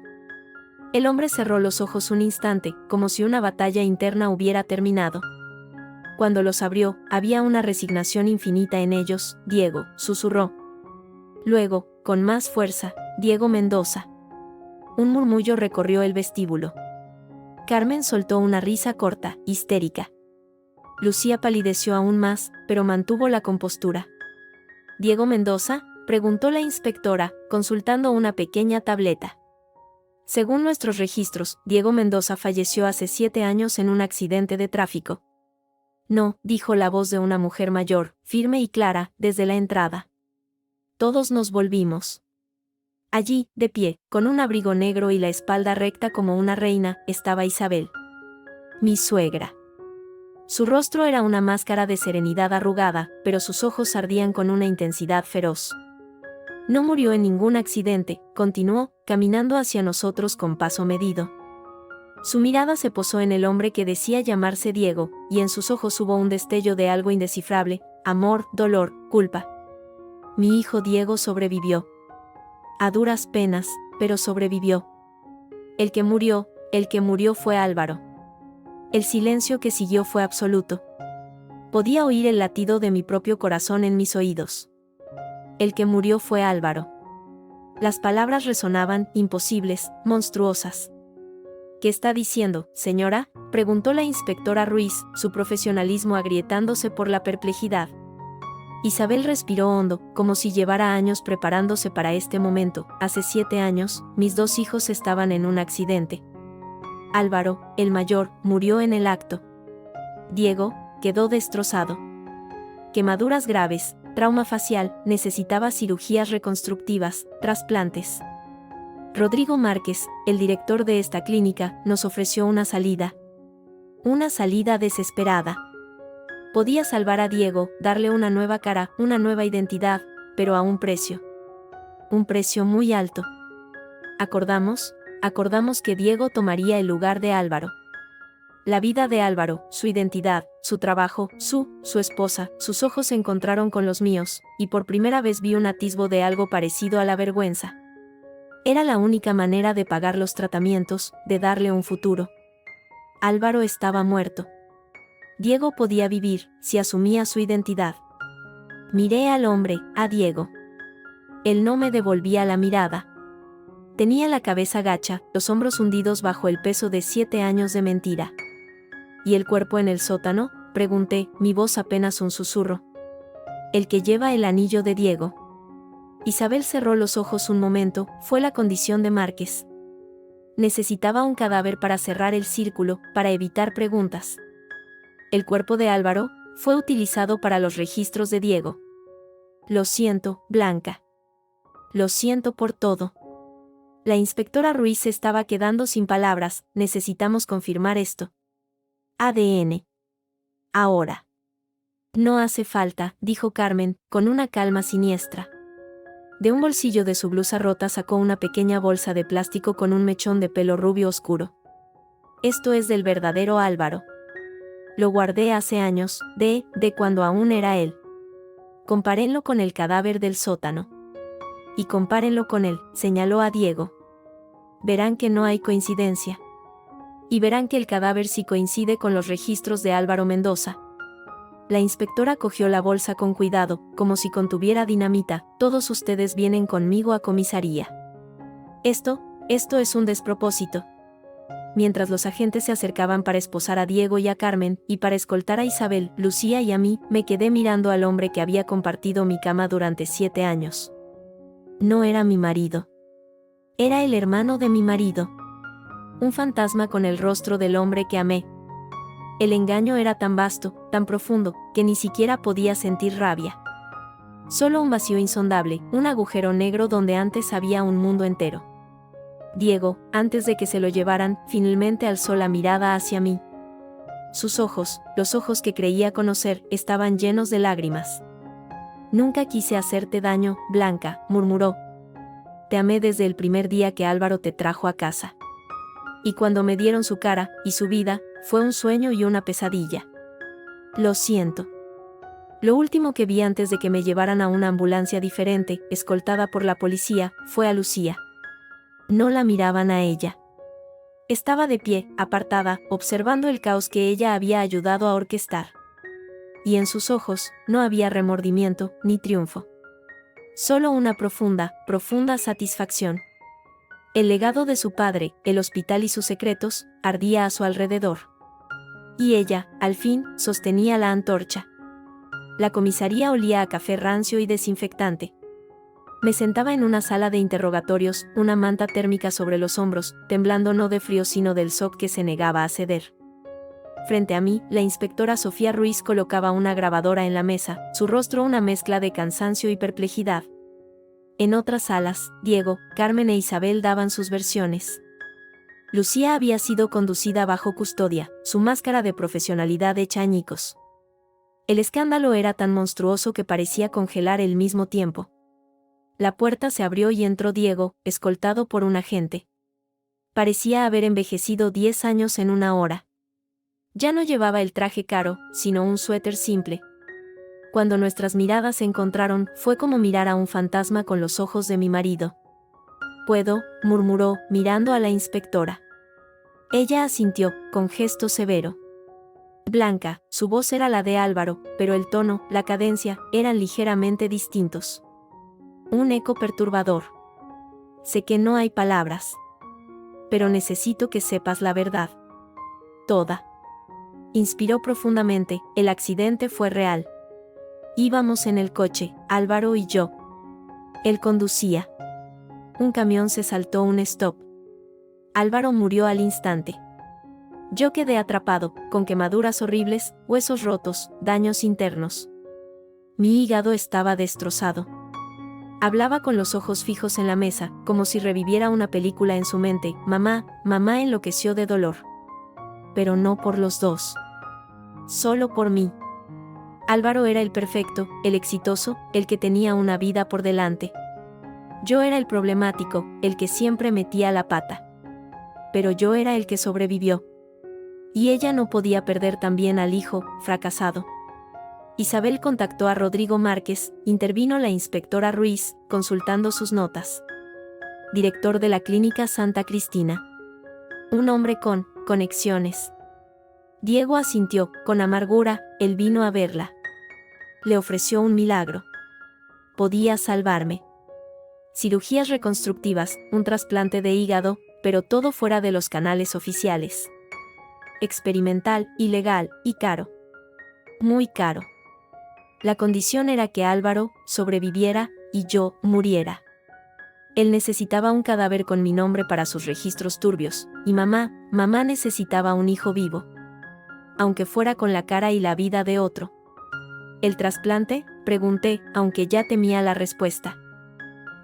El hombre cerró los ojos un instante, como si una batalla interna hubiera terminado. Cuando los abrió, había una resignación infinita en ellos. Diego, susurró. Luego, con más fuerza, Diego Mendoza. Un murmullo recorrió el vestíbulo. Carmen soltó una risa corta, histérica. Lucía palideció aún más, pero mantuvo la compostura. ¿Diego Mendoza?, preguntó la inspectora, consultando una pequeña tableta. Según nuestros registros, Diego Mendoza falleció hace 7 años en un accidente de tráfico. No, dijo la voz de una mujer mayor, firme y clara, desde la entrada. Todos nos volvimos. Allí, de pie, con un abrigo negro y la espalda recta como una reina, estaba Isabel. Mi suegra. Su rostro era una máscara de serenidad arrugada, pero sus ojos ardían con una intensidad feroz. No murió en ningún accidente, continuó, caminando hacia nosotros con paso medido. Su mirada se posó en el hombre que decía llamarse Diego, y en sus ojos hubo un destello de algo indescifrable, amor, dolor, culpa. Mi hijo Diego sobrevivió. A duras penas, pero sobrevivió. El que murió fue Álvaro. El silencio que siguió fue absoluto. Podía oír el latido de mi propio corazón en mis oídos. El que murió fue Álvaro. Las palabras resonaban, imposibles, monstruosas. ¿Qué está diciendo, señora?, preguntó la inspectora Ruiz, su profesionalismo agrietándose por la perplejidad. Isabel respiró hondo, como si llevara años preparándose para este momento. Hace 7 años, mis 2 hijos estaban en un accidente. Álvaro, el mayor, murió en el acto. Diego quedó destrozado. Quemaduras graves, trauma facial, necesitaba cirugías reconstructivas, trasplantes. Rodrigo Márquez, el director de esta clínica, nos ofreció una salida. Una salida desesperada. Podía salvar a Diego, darle una nueva cara, una nueva identidad, pero a un precio. Un precio muy alto. Acordamos que Diego tomaría el lugar de Álvaro. La vida de Álvaro, su identidad, su trabajo, su esposa, sus ojos se encontraron con los míos, y por primera vez vi un atisbo de algo parecido a la vergüenza. Era la única manera de pagar los tratamientos, de darle un futuro. Álvaro estaba muerto. Diego podía vivir, si asumía su identidad. Miré al hombre, a Diego. Él no me devolvía la mirada. Tenía la cabeza gacha, los hombros hundidos bajo el peso de 7 años de mentira. ¿Y el cuerpo en el sótano?, pregunté, mi voz apenas un susurro. El que lleva el anillo de Diego. Isabel cerró los ojos un momento, fue la condición de Márquez. Necesitaba un cadáver para cerrar el círculo, para evitar preguntas. el cuerpo de Álvaro, fue utilizado para los registros de Diego. Lo siento, Blanca. Lo siento por todo. La inspectora Ruiz se estaba quedando sin palabras. Necesitamos confirmar esto. ADN. Ahora. No hace falta, dijo Carmen, con una calma siniestra. De un bolsillo de su blusa rota sacó una pequeña bolsa de plástico con un mechón de pelo rubio oscuro. Esto es del verdadero Álvaro. Lo guardé hace años, de cuando aún era él. Compárenlo con el cadáver del sótano. Y compárenlo con él, señaló a Diego. Verán que no hay coincidencia. Y verán que el cadáver sí coincide con los registros de Álvaro Mendoza. La inspectora cogió la bolsa con cuidado, como si contuviera dinamita. Todos ustedes vienen conmigo a comisaría. Esto es un despropósito. Mientras los agentes se acercaban para esposar a Diego y a Carmen, y para escoltar a Isabel, Lucía y a mí, me quedé mirando al hombre que había compartido mi cama durante 7 años. No era mi marido. Era el hermano de mi marido. Un fantasma con el rostro del hombre que amé. El engaño era tan vasto, tan profundo, que ni siquiera podía sentir rabia. Solo un vacío insondable, un agujero negro donde antes había un mundo entero. Diego, antes de que se lo llevaran, finalmente alzó la mirada hacia mí. Sus ojos, los ojos que creía conocer, estaban llenos de lágrimas. Nunca quise hacerte daño, Blanca, murmuró. Te amé desde el primer día que Álvaro te trajo a casa. Y cuando me dieron su cara, y su vida, fue un sueño y una pesadilla. Lo siento. Lo último que vi antes de que me llevaran a una ambulancia diferente, escoltada por la policía, fue a Lucía. No la miraban a ella. Estaba de pie, apartada, observando el caos que ella había ayudado a orquestar. Y en sus ojos, no había remordimiento, ni triunfo. Solo una profunda, profunda satisfacción. El legado de su padre, el hospital y sus secretos, ardía a su alrededor. Y ella, al fin, sostenía la antorcha. La comisaría olía a café rancio y desinfectante. Me sentaba en una sala de interrogatorios, una manta térmica sobre los hombros, temblando no de frío sino del shock que se negaba a ceder. Frente a mí, la inspectora Sofía Ruiz colocaba una grabadora en la mesa, su rostro una mezcla de cansancio y perplejidad. En otras salas, Diego, Carmen e Isabel daban sus versiones. Lucía había sido conducida bajo custodia, su máscara de profesionalidad hecha añicos. El escándalo era tan monstruoso que parecía congelar al mismo tiempo. La puerta se abrió y entró Diego, escoltado por un agente. Parecía haber envejecido 10 años en una hora. Ya no llevaba el traje caro, sino un suéter simple. Cuando nuestras miradas se encontraron, fue como mirar a un fantasma con los ojos de mi marido. «Puedo», murmuró, mirando a la inspectora. Ella asintió, con gesto severo. Blanca, su voz era la de Álvaro, pero el tono, la cadencia, eran ligeramente distintos. Un eco perturbador. Sé que no hay palabras. Pero necesito que sepas la verdad. Toda. Inspiró profundamente, el accidente fue real. Íbamos en el coche, Álvaro y yo. Él conducía. Un camión se saltó un stop. Álvaro murió al instante. Yo quedé atrapado, con quemaduras horribles, huesos rotos, daños internos. Mi hígado estaba destrozado. Hablaba con los ojos fijos en la mesa, como si reviviera una película en su mente. Mamá enloqueció de dolor. Pero no por los dos. Solo por mí. Álvaro era el perfecto, el exitoso, el que tenía una vida por delante. Yo era el problemático, el que siempre metía la pata. Pero yo era el que sobrevivió. Y ella no podía perder también al hijo, fracasado. Isabel contactó a Rodrigo Márquez, intervino la inspectora Ruiz, consultando sus notas. Director de la Clínica Santa Cristina. Un hombre con conexiones. Diego asintió, con amargura, él vino a verla. Le ofreció un milagro. Podía salvarme. Cirugías reconstructivas, un trasplante de hígado, pero todo fuera de los canales oficiales. Experimental, ilegal, y caro. Muy caro. La condición era que Álvaro sobreviviera y yo muriera. Él necesitaba un cadáver con mi nombre para sus registros turbios, y mamá necesitaba un hijo vivo. aunque fuera con la cara y la vida de otro. ¿El trasplante?, pregunté, aunque ya temía la respuesta.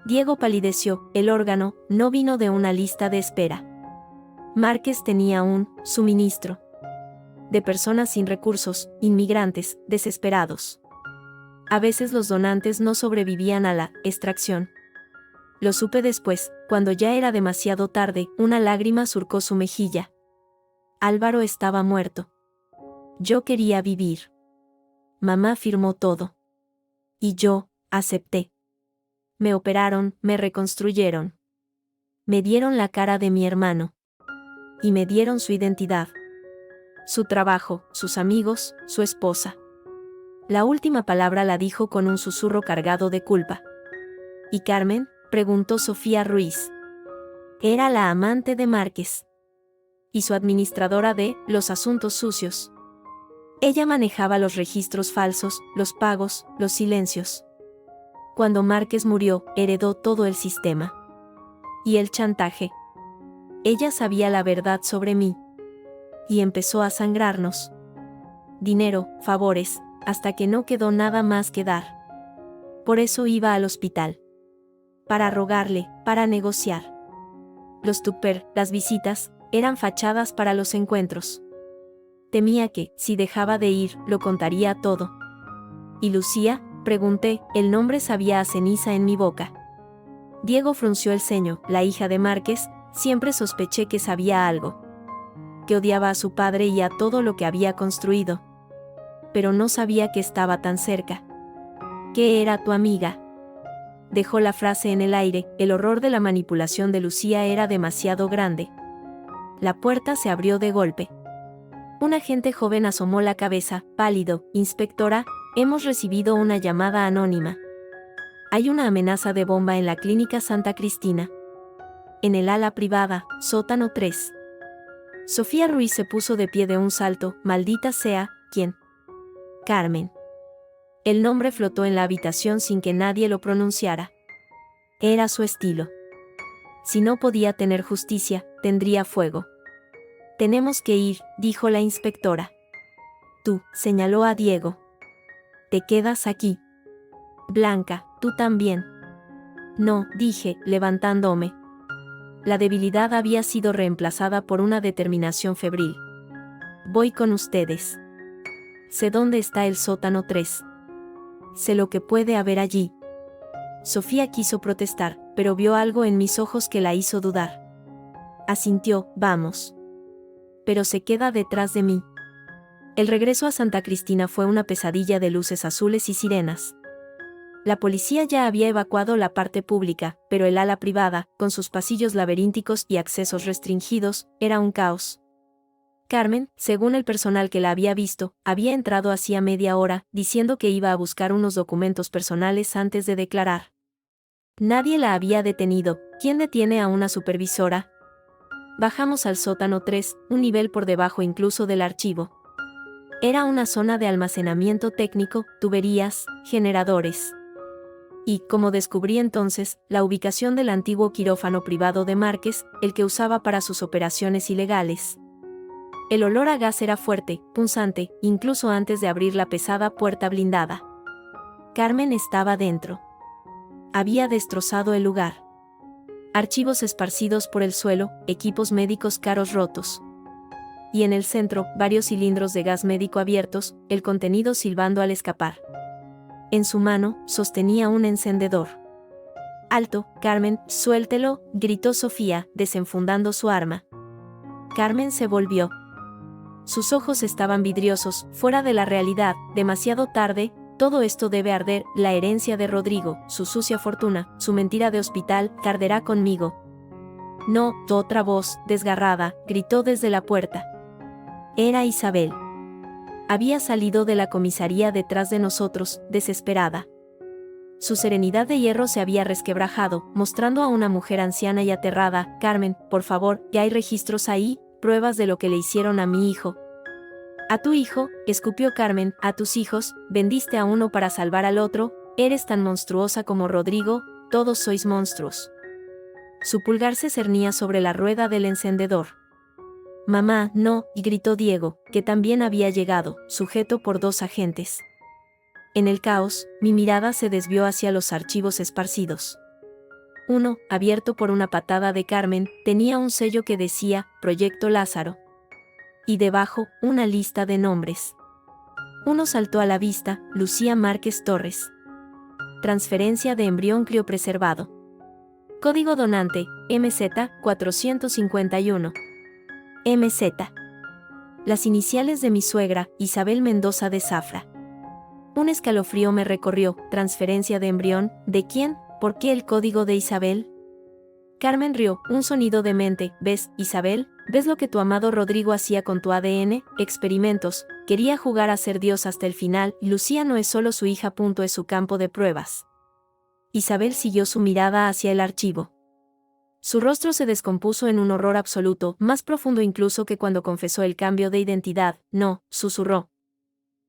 Diego palideció. El órgano no vino de una lista de espera. Márquez tenía un suministro de personas sin recursos, inmigrantes, desesperados. A veces los donantes no sobrevivían a la extracción. Lo supe después, cuando ya era demasiado tarde. Una lágrima surcó su mejilla. Álvaro estaba muerto. Yo quería vivir. Mamá firmó todo. Y yo acepté. Me operaron, me reconstruyeron. Me dieron la cara de mi hermano. Y me dieron su identidad. Su trabajo, sus amigos, su esposa. La última palabra la dijo con un susurro cargado de culpa. ¿Y Carmen?, preguntó Sofía Ruiz. Era la amante de Márquez. Y su administradora de los asuntos sucios. Ella manejaba los registros falsos, los pagos, los silencios. Cuando Márquez murió, heredó todo el sistema. Y el chantaje. Ella sabía la verdad sobre mí. Y empezó a sangrarnos. Dinero, favores, hasta que no quedó nada más que dar. Por eso iba al hospital. Para rogarle, para negociar. Los tupper, las visitas, eran fachadas para los encuentros. Temía que, si dejaba de ir, lo contaría todo. ¿Y Lucía?, pregunté. El nombre sabía a ceniza en mi boca. Diego frunció el ceño. La hija de Márquez. Siempre sospeché que sabía algo. Que odiaba a su padre y a todo lo que había construido. Pero no sabía que estaba tan cerca. ¿Qué era tu amiga? Dejó la frase en el aire. El horror de la manipulación de Lucía era demasiado grande. La puerta se abrió de golpe. Un agente joven asomó la cabeza, pálido. Inspectora, hemos recibido una llamada anónima. Hay una amenaza de bomba en la clínica Santa Cristina. En el ala privada, sótano 3. Sofía Ruiz se puso de pie de un salto. Maldita sea, ¿quién? Carmen. El nombre flotó en la habitación sin que nadie lo pronunciara. Era su estilo. Si no podía tener justicia, tendría fuego. Tenemos que ir, dijo la inspectora. Tú, señaló a Diego. Te quedas aquí. Blanca, tú también. No, dije, levantándome. La debilidad había sido reemplazada por una determinación febril. Voy con ustedes. Sé dónde está el sótano 3. Sé lo que puede haber allí. Sofía quiso protestar, pero vio algo en mis ojos que la hizo dudar. Asintió, vamos. Pero se queda detrás de mí. El regreso a Santa Cristina fue una pesadilla de luces azules y sirenas. La policía ya había evacuado la parte pública, pero el ala privada, con sus pasillos laberínticos y accesos restringidos, era un caos. Carmen, según el personal que la había visto, había entrado hacía media hora, diciendo que iba a buscar unos documentos personales antes de declarar. Nadie la había detenido. ¿Quién detiene a una supervisora? Bajamos al sótano 3, un nivel por debajo incluso del archivo. Era una zona de almacenamiento técnico, tuberías, generadores. Y, como descubrí entonces, la ubicación del antiguo quirófano privado de Márquez, el que usaba para sus operaciones ilegales. El olor a gas era fuerte, punzante, incluso antes de abrir la pesada puerta blindada. Carmen estaba dentro. Había destrozado el lugar. Archivos esparcidos por el suelo, equipos médicos caros rotos. Y en el centro, varios cilindros de gas médico abiertos, el contenido silbando al escapar. En su mano, sostenía un encendedor. «Alto, Carmen, suéltelo», gritó Sofía, desenfundando su arma. Carmen se volvió. Sus ojos estaban vidriosos, fuera de la realidad, demasiado tarde. Todo esto debe arder, la herencia de Rodrigo, su sucia fortuna, su mentira de hospital, arderá conmigo. No, otra voz, desgarrada, gritó desde la puerta. Era Isabel. Había salido de la comisaría detrás de nosotros, desesperada. Su serenidad de hierro se había resquebrajado, mostrando a una mujer anciana y aterrada. Carmen, por favor, ¿ya hay registros ahí? Pruebas de lo que le hicieron a mi hijo. A tu hijo, escupió Carmen, a tus hijos, vendiste a uno para salvar al otro, eres tan monstruosa como Rodrigo, todos sois monstruos. Su pulgar se cernía sobre la rueda del encendedor. Mamá, no, y gritó Diego, que también había llegado, sujeto por 2 agentes. En el caos, mi mirada se desvió hacia los archivos esparcidos. Uno, abierto por una patada de Carmen, tenía un sello que decía, Proyecto Lázaro. Y debajo, una lista de nombres. Uno saltó a la vista, Lucía Márquez Torres. Transferencia de embrión criopreservado. Código donante, MZ451. MZ. Las iniciales de mi suegra, Isabel Mendoza de Zafra. Un escalofrío me recorrió, transferencia de embrión, ¿de quién? ¿Por qué el código de Isabel? Carmen rió, un sonido demente, ¿ves, Isabel? ¿Ves lo que tu amado Rodrigo hacía con tu ADN? Experimentos, quería jugar a ser Dios hasta el final, y Lucía no es solo su hija. Es su campo de pruebas. Isabel siguió su mirada hacia el archivo. Su rostro se descompuso en un horror absoluto, más profundo incluso que cuando confesó el cambio de identidad. No, susurró.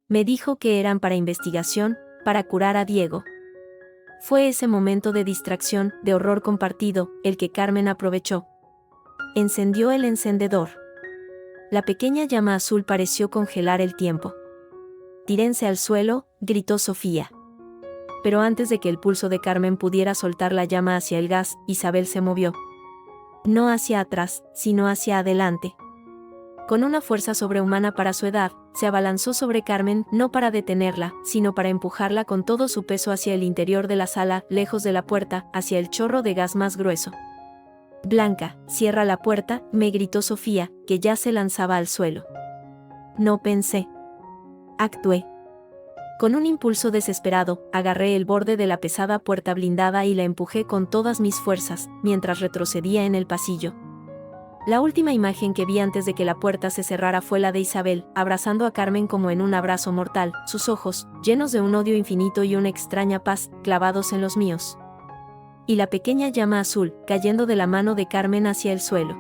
Me dijo que eran para investigación, para curar a Diego. Fue ese momento de distracción, de horror compartido, el que Carmen aprovechó. Encendió el encendedor. La pequeña llama azul pareció congelar el tiempo. «Tírense al suelo», gritó Sofía. Pero antes de que el pulso de Carmen pudiera soltar la llama hacia el gas, Isabel se movió. No hacia atrás, sino hacia adelante. Con una fuerza sobrehumana para su edad, se abalanzó sobre Carmen, no para detenerla, sino para empujarla con todo su peso hacia el interior de la sala, lejos de la puerta, hacia el chorro de gas más grueso. «Blanca, cierra la puerta», me gritó Sofía, que ya se lanzaba al suelo. No pensé. Actué. Con un impulso desesperado, agarré el borde de la pesada puerta blindada y la empujé con todas mis fuerzas, mientras retrocedía en el pasillo. La última imagen que vi antes de que la puerta se cerrara fue la de Isabel, abrazando a Carmen como en un abrazo mortal, sus ojos, llenos de un odio infinito y una extraña paz, clavados en los míos. Y la pequeña llama azul, cayendo de la mano de Carmen hacia el suelo.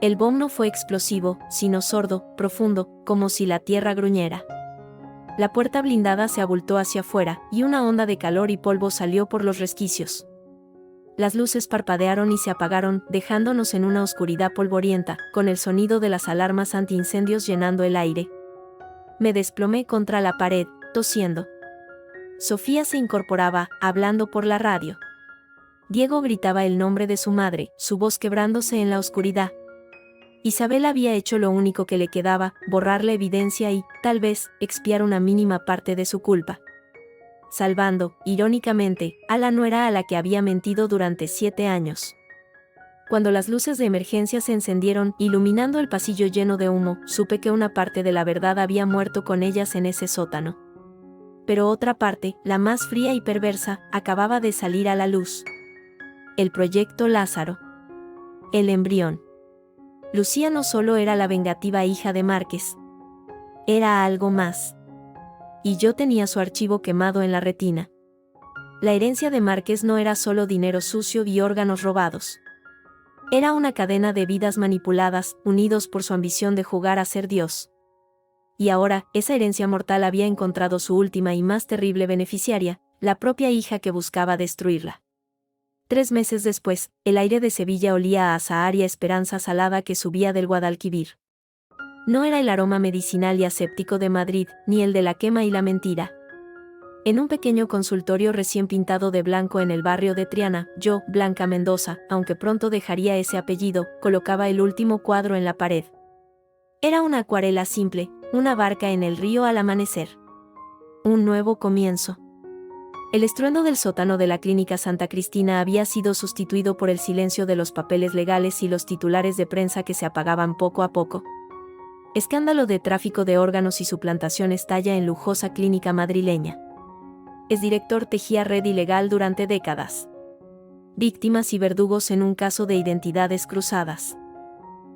El boom no fue explosivo, sino sordo, profundo, como si la tierra gruñera. La puerta blindada se abultó hacia afuera, y una onda de calor y polvo salió por los resquicios. Las luces parpadearon y se apagaron, dejándonos en una oscuridad polvorienta, con el sonido de las alarmas antiincendios llenando el aire. Me desplomé contra la pared, tosiendo. Sofía se incorporaba, hablando por la radio. Diego gritaba el nombre de su madre, su voz quebrándose en la oscuridad. Isabel había hecho lo único que le quedaba, borrar la evidencia y, tal vez, expiar una mínima parte de su culpa. Salvando, irónicamente, a la nuera a la que había mentido durante 7 años. Cuando las luces de emergencia se encendieron, iluminando el pasillo lleno de humo, supe que una parte de la verdad había muerto con ellas en ese sótano. Pero otra parte, la más fría y perversa, acababa de salir a la luz. El proyecto Lázaro. El embrión. Lucía no solo era la vengativa hija de Márquez. Era algo más. Y yo tenía su archivo quemado en la retina. La herencia de Márquez no era solo dinero sucio y órganos robados. Era una cadena de vidas manipuladas, unidos por su ambición de jugar a ser Dios. Y ahora, esa herencia mortal había encontrado su última y más terrible beneficiaria, la propia hija que buscaba destruirla. 3 meses después, el aire de Sevilla olía a azahar y a esperanza salada que subía del Guadalquivir. No era el aroma medicinal y aséptico de Madrid, ni el de la quema y la mentira. En un pequeño consultorio recién pintado de blanco en el barrio de Triana, yo, Blanca Mendoza, aunque pronto dejaría ese apellido, colocaba el último cuadro en la pared. Era una acuarela simple, una barca en el río al amanecer. Un nuevo comienzo. El estruendo del sótano de la Clínica Santa Cristina había sido sustituido por el silencio de los papeles legales y los titulares de prensa que se apagaban poco a poco. Escándalo de tráfico de órganos y suplantación estalla en lujosa clínica madrileña. Exdirector tejía red ilegal durante décadas. Víctimas y verdugos en un caso de identidades cruzadas.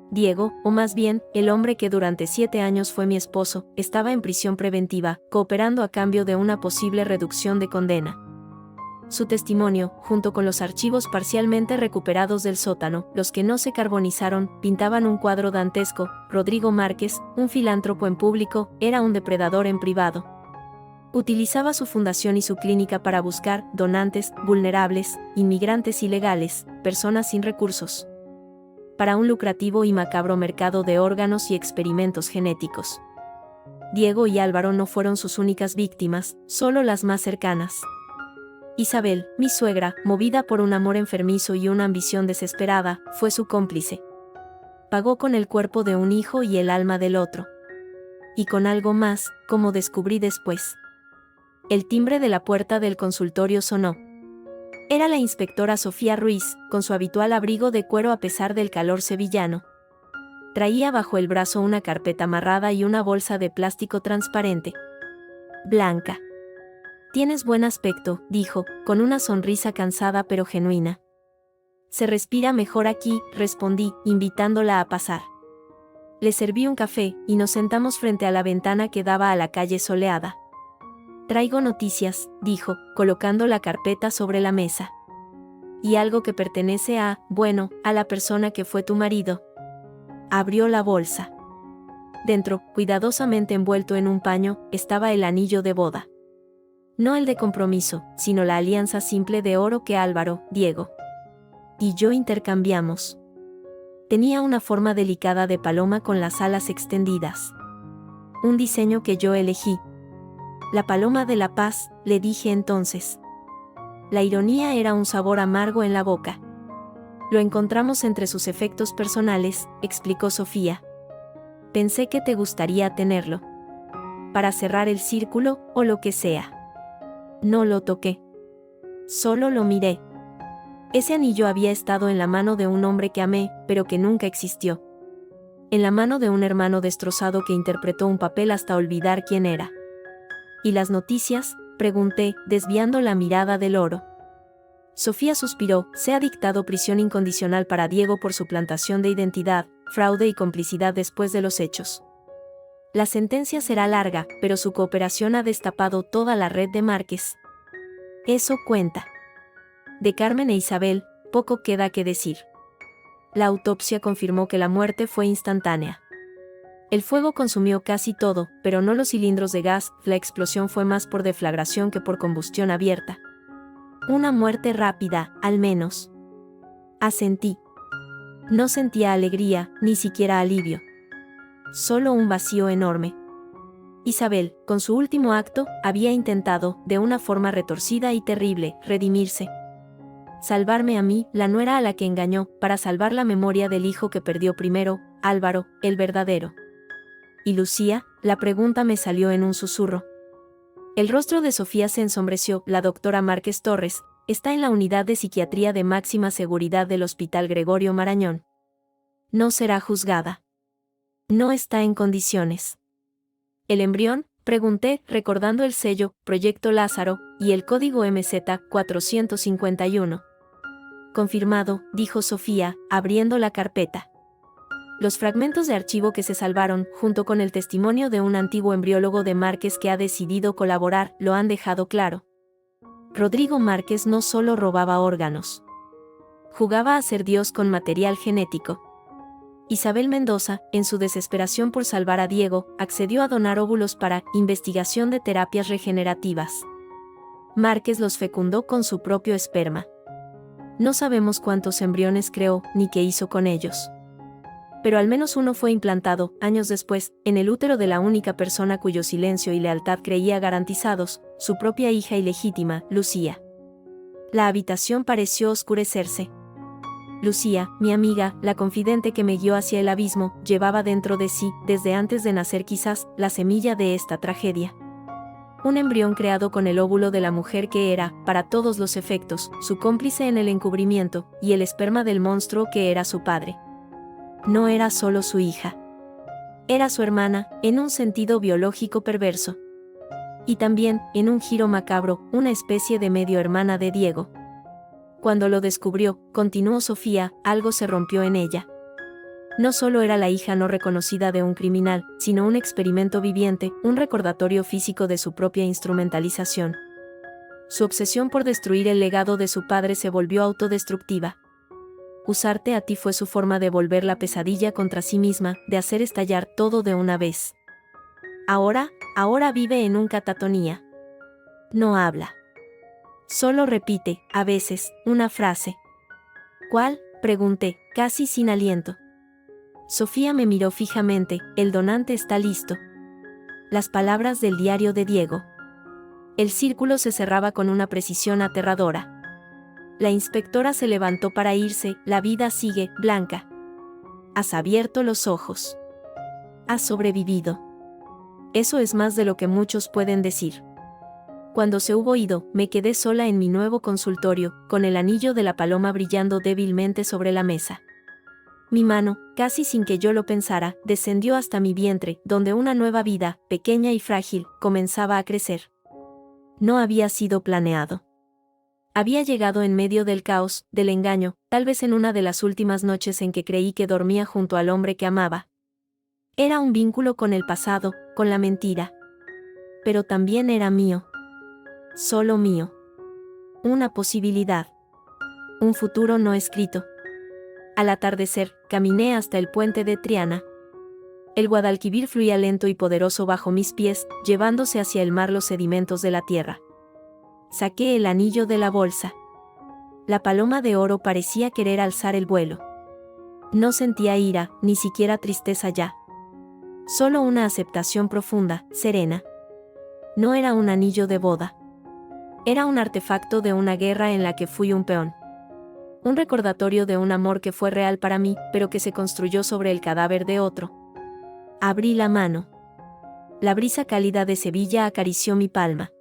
Diego, o más bien, el hombre que durante 7 años fue mi esposo, estaba en prisión preventiva, cooperando a cambio de una posible reducción de condena. Su testimonio, junto con los archivos parcialmente recuperados del sótano, los que no se carbonizaron, pintaban un cuadro dantesco. Rodrigo Márquez, un filántropo en público, era un depredador en privado. Utilizaba su fundación y su clínica para buscar donantes, vulnerables, inmigrantes ilegales, personas sin recursos. para un lucrativo y macabro mercado de órganos y experimentos genéticos. Diego y Álvaro no fueron sus únicas víctimas, solo las más cercanas. Isabel, mi suegra, movida por un amor enfermizo y una ambición desesperada, fue su cómplice. Pagó con el cuerpo de un hijo y el alma del otro. Y con algo más, como descubrí después. El timbre de la puerta del consultorio sonó. Era la inspectora Sofía Ruiz, con su habitual abrigo de cuero a pesar del calor sevillano. Traía bajo el brazo una carpeta amarrada y una bolsa de plástico transparente. Blanca. Tienes buen aspecto, dijo, con una sonrisa cansada pero genuina. Se respira mejor aquí, respondí, invitándola a pasar. Le serví un café, y nos sentamos frente a la ventana que daba a la calle soleada. Traigo noticias, dijo, colocando la carpeta sobre la mesa. Y algo que pertenece a la persona que fue tu marido. Abrió la bolsa. Dentro, cuidadosamente envuelto en un paño, estaba el anillo de boda. No el de compromiso, sino la alianza simple de oro que Álvaro, Diego y yo intercambiamos. Tenía una forma delicada de paloma con las alas extendidas. Un diseño que yo elegí. La paloma de la paz, le dije entonces. La ironía era un sabor amargo en la boca. Lo encontramos entre sus efectos personales, explicó Sofía. Pensé que te gustaría tenerlo. Para cerrar el círculo, o lo que sea. No lo toqué. Solo lo miré. Ese anillo había estado en la mano de un hombre que amé, pero que nunca existió. En la mano de un hermano destrozado que interpretó un papel hasta olvidar quién era. ¿Y las noticias?, pregunté, desviando la mirada del oro. Sofía suspiró. Se ha dictado prisión incondicional para Diego por suplantación de identidad, fraude y complicidad después de los hechos. La sentencia será larga, pero su cooperación ha destapado toda la red de Márquez. Eso cuenta. De Carmen e Isabel, poco queda que decir. La autopsia confirmó que la muerte fue instantánea. El fuego consumió casi todo, pero no los cilindros de gas. La explosión fue más por deflagración que por combustión abierta. Una muerte rápida, al menos. Asentí. No sentía alegría, ni siquiera alivio. Solo un vacío enorme. Isabel, con su último acto, había intentado, de una forma retorcida y terrible, redimirse. Salvarme a mí, la nuera a la que engañó, para salvar la memoria del hijo que perdió primero, Álvaro, el verdadero. ¿Y Lucía? La pregunta me salió en un susurro. El rostro de Sofía se ensombreció. La doctora Márquez Torres está en la unidad de psiquiatría de máxima seguridad del Hospital Gregorio Marañón. No será juzgada. No está en condiciones. ¿El embrión?, pregunté, recordando el sello, Proyecto Lázaro, y el código MZ-451. Confirmado, dijo Sofía, abriendo la carpeta. Los fragmentos de archivo que se salvaron, junto con el testimonio de un antiguo embriólogo de Márquez que ha decidido colaborar, lo han dejado claro. Rodrigo Márquez no solo robaba órganos. Jugaba a ser Dios con material genético. Isabel Mendoza, en su desesperación por salvar a Diego, accedió a donar óvulos para investigación de terapias regenerativas. Márquez los fecundó con su propio esperma. No sabemos cuántos embriones creó, ni qué hizo con ellos. Pero al menos uno fue implantado, años después, en el útero de la única persona cuyo silencio y lealtad creía garantizados, su propia hija ilegítima, Lucía. La habitación pareció oscurecerse. Lucía, mi amiga, la confidente que me guió hacia el abismo, llevaba dentro de sí, desde antes de nacer quizás, la semilla de esta tragedia. Un embrión creado con el óvulo de la mujer que era, para todos los efectos, su cómplice en el encubrimiento, y el esperma del monstruo que era su padre. No era solo su hija. Era su hermana, en un sentido biológico perverso. Y también, en un giro macabro, una especie de medio hermana de Diego. Cuando lo descubrió, continuó Sofía, algo se rompió en ella. No solo era la hija no reconocida de un criminal, sino un experimento viviente, un recordatorio físico de su propia instrumentalización. Su obsesión por destruir el legado de su padre se volvió autodestructiva. Usarte a ti fue su forma de volver la pesadilla contra sí misma, de hacer estallar todo de una vez. Ahora vive en un catatonía. No habla. Solo repite, a veces, una frase. ¿Cuál? Pregunté, casi sin aliento. Sofía me miró fijamente. El donante está listo. Las palabras del diario de Diego. El círculo se cerraba con una precisión aterradora. La inspectora se levantó para irse. La vida sigue, Blanca. Has abierto los ojos. Has sobrevivido. Eso es más de lo que muchos pueden decir. Cuando se hubo ido, me quedé sola en mi nuevo consultorio, con el anillo de la paloma brillando débilmente sobre la mesa. Mi mano, casi sin que yo lo pensara, descendió hasta mi vientre, donde una nueva vida, pequeña y frágil, comenzaba a crecer. No había sido planeado. Había llegado en medio del caos, del engaño, tal vez en una de las últimas noches en que creí que dormía junto al hombre que amaba. Era un vínculo con el pasado, con la mentira. Pero también era mío. Solo mío. Una posibilidad. Un futuro no escrito. Al atardecer, caminé hasta el puente de Triana. El Guadalquivir fluía lento y poderoso bajo mis pies, llevándose hacia el mar los sedimentos de la tierra. Saqué el anillo de la bolsa. La paloma de oro parecía querer alzar el vuelo. No sentía ira, ni siquiera tristeza ya. Solo una aceptación profunda, serena. No era un anillo de boda. Era un artefacto de una guerra en la que fui un peón. Un recordatorio de un amor que fue real para mí, pero que se construyó sobre el cadáver de otro. Abrí la mano. La brisa cálida de Sevilla acarició mi palma.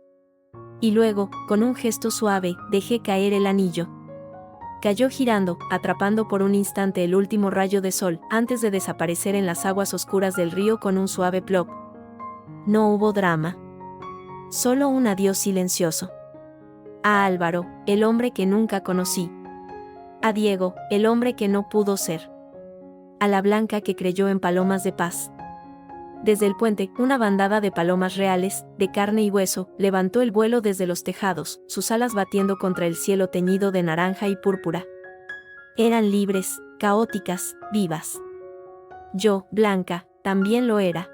Y luego, con un gesto suave, dejé caer el anillo. Cayó girando, atrapando por un instante el último rayo de sol, antes de desaparecer en las aguas oscuras del río con un suave plop. No hubo drama. Solo un adiós silencioso. A Álvaro, el hombre que nunca conocí. A Diego, el hombre que no pudo ser. A la Blanca que creyó en palomas de paz. Desde el puente, una bandada de palomas reales, de carne y hueso, levantó el vuelo desde los tejados, sus alas batiendo contra el cielo teñido de naranja y púrpura. Eran libres, caóticas, vivas. Yo, Blanca, también lo era.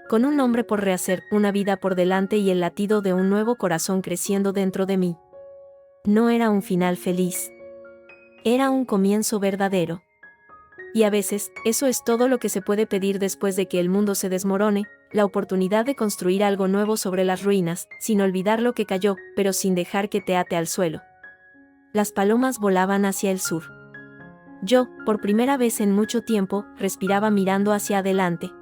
Con un nombre por rehacer, una vida por delante y el latido de un nuevo corazón creciendo dentro de mí. No era un final feliz. Era un comienzo verdadero. Y a veces, eso es todo lo que se puede pedir después de que el mundo se desmorone, la oportunidad de construir algo nuevo sobre las ruinas, sin olvidar lo que cayó, pero sin dejar que te ate al suelo. Las palomas volaban hacia el sur. Yo, por primera vez en mucho tiempo, respiraba mirando hacia adelante.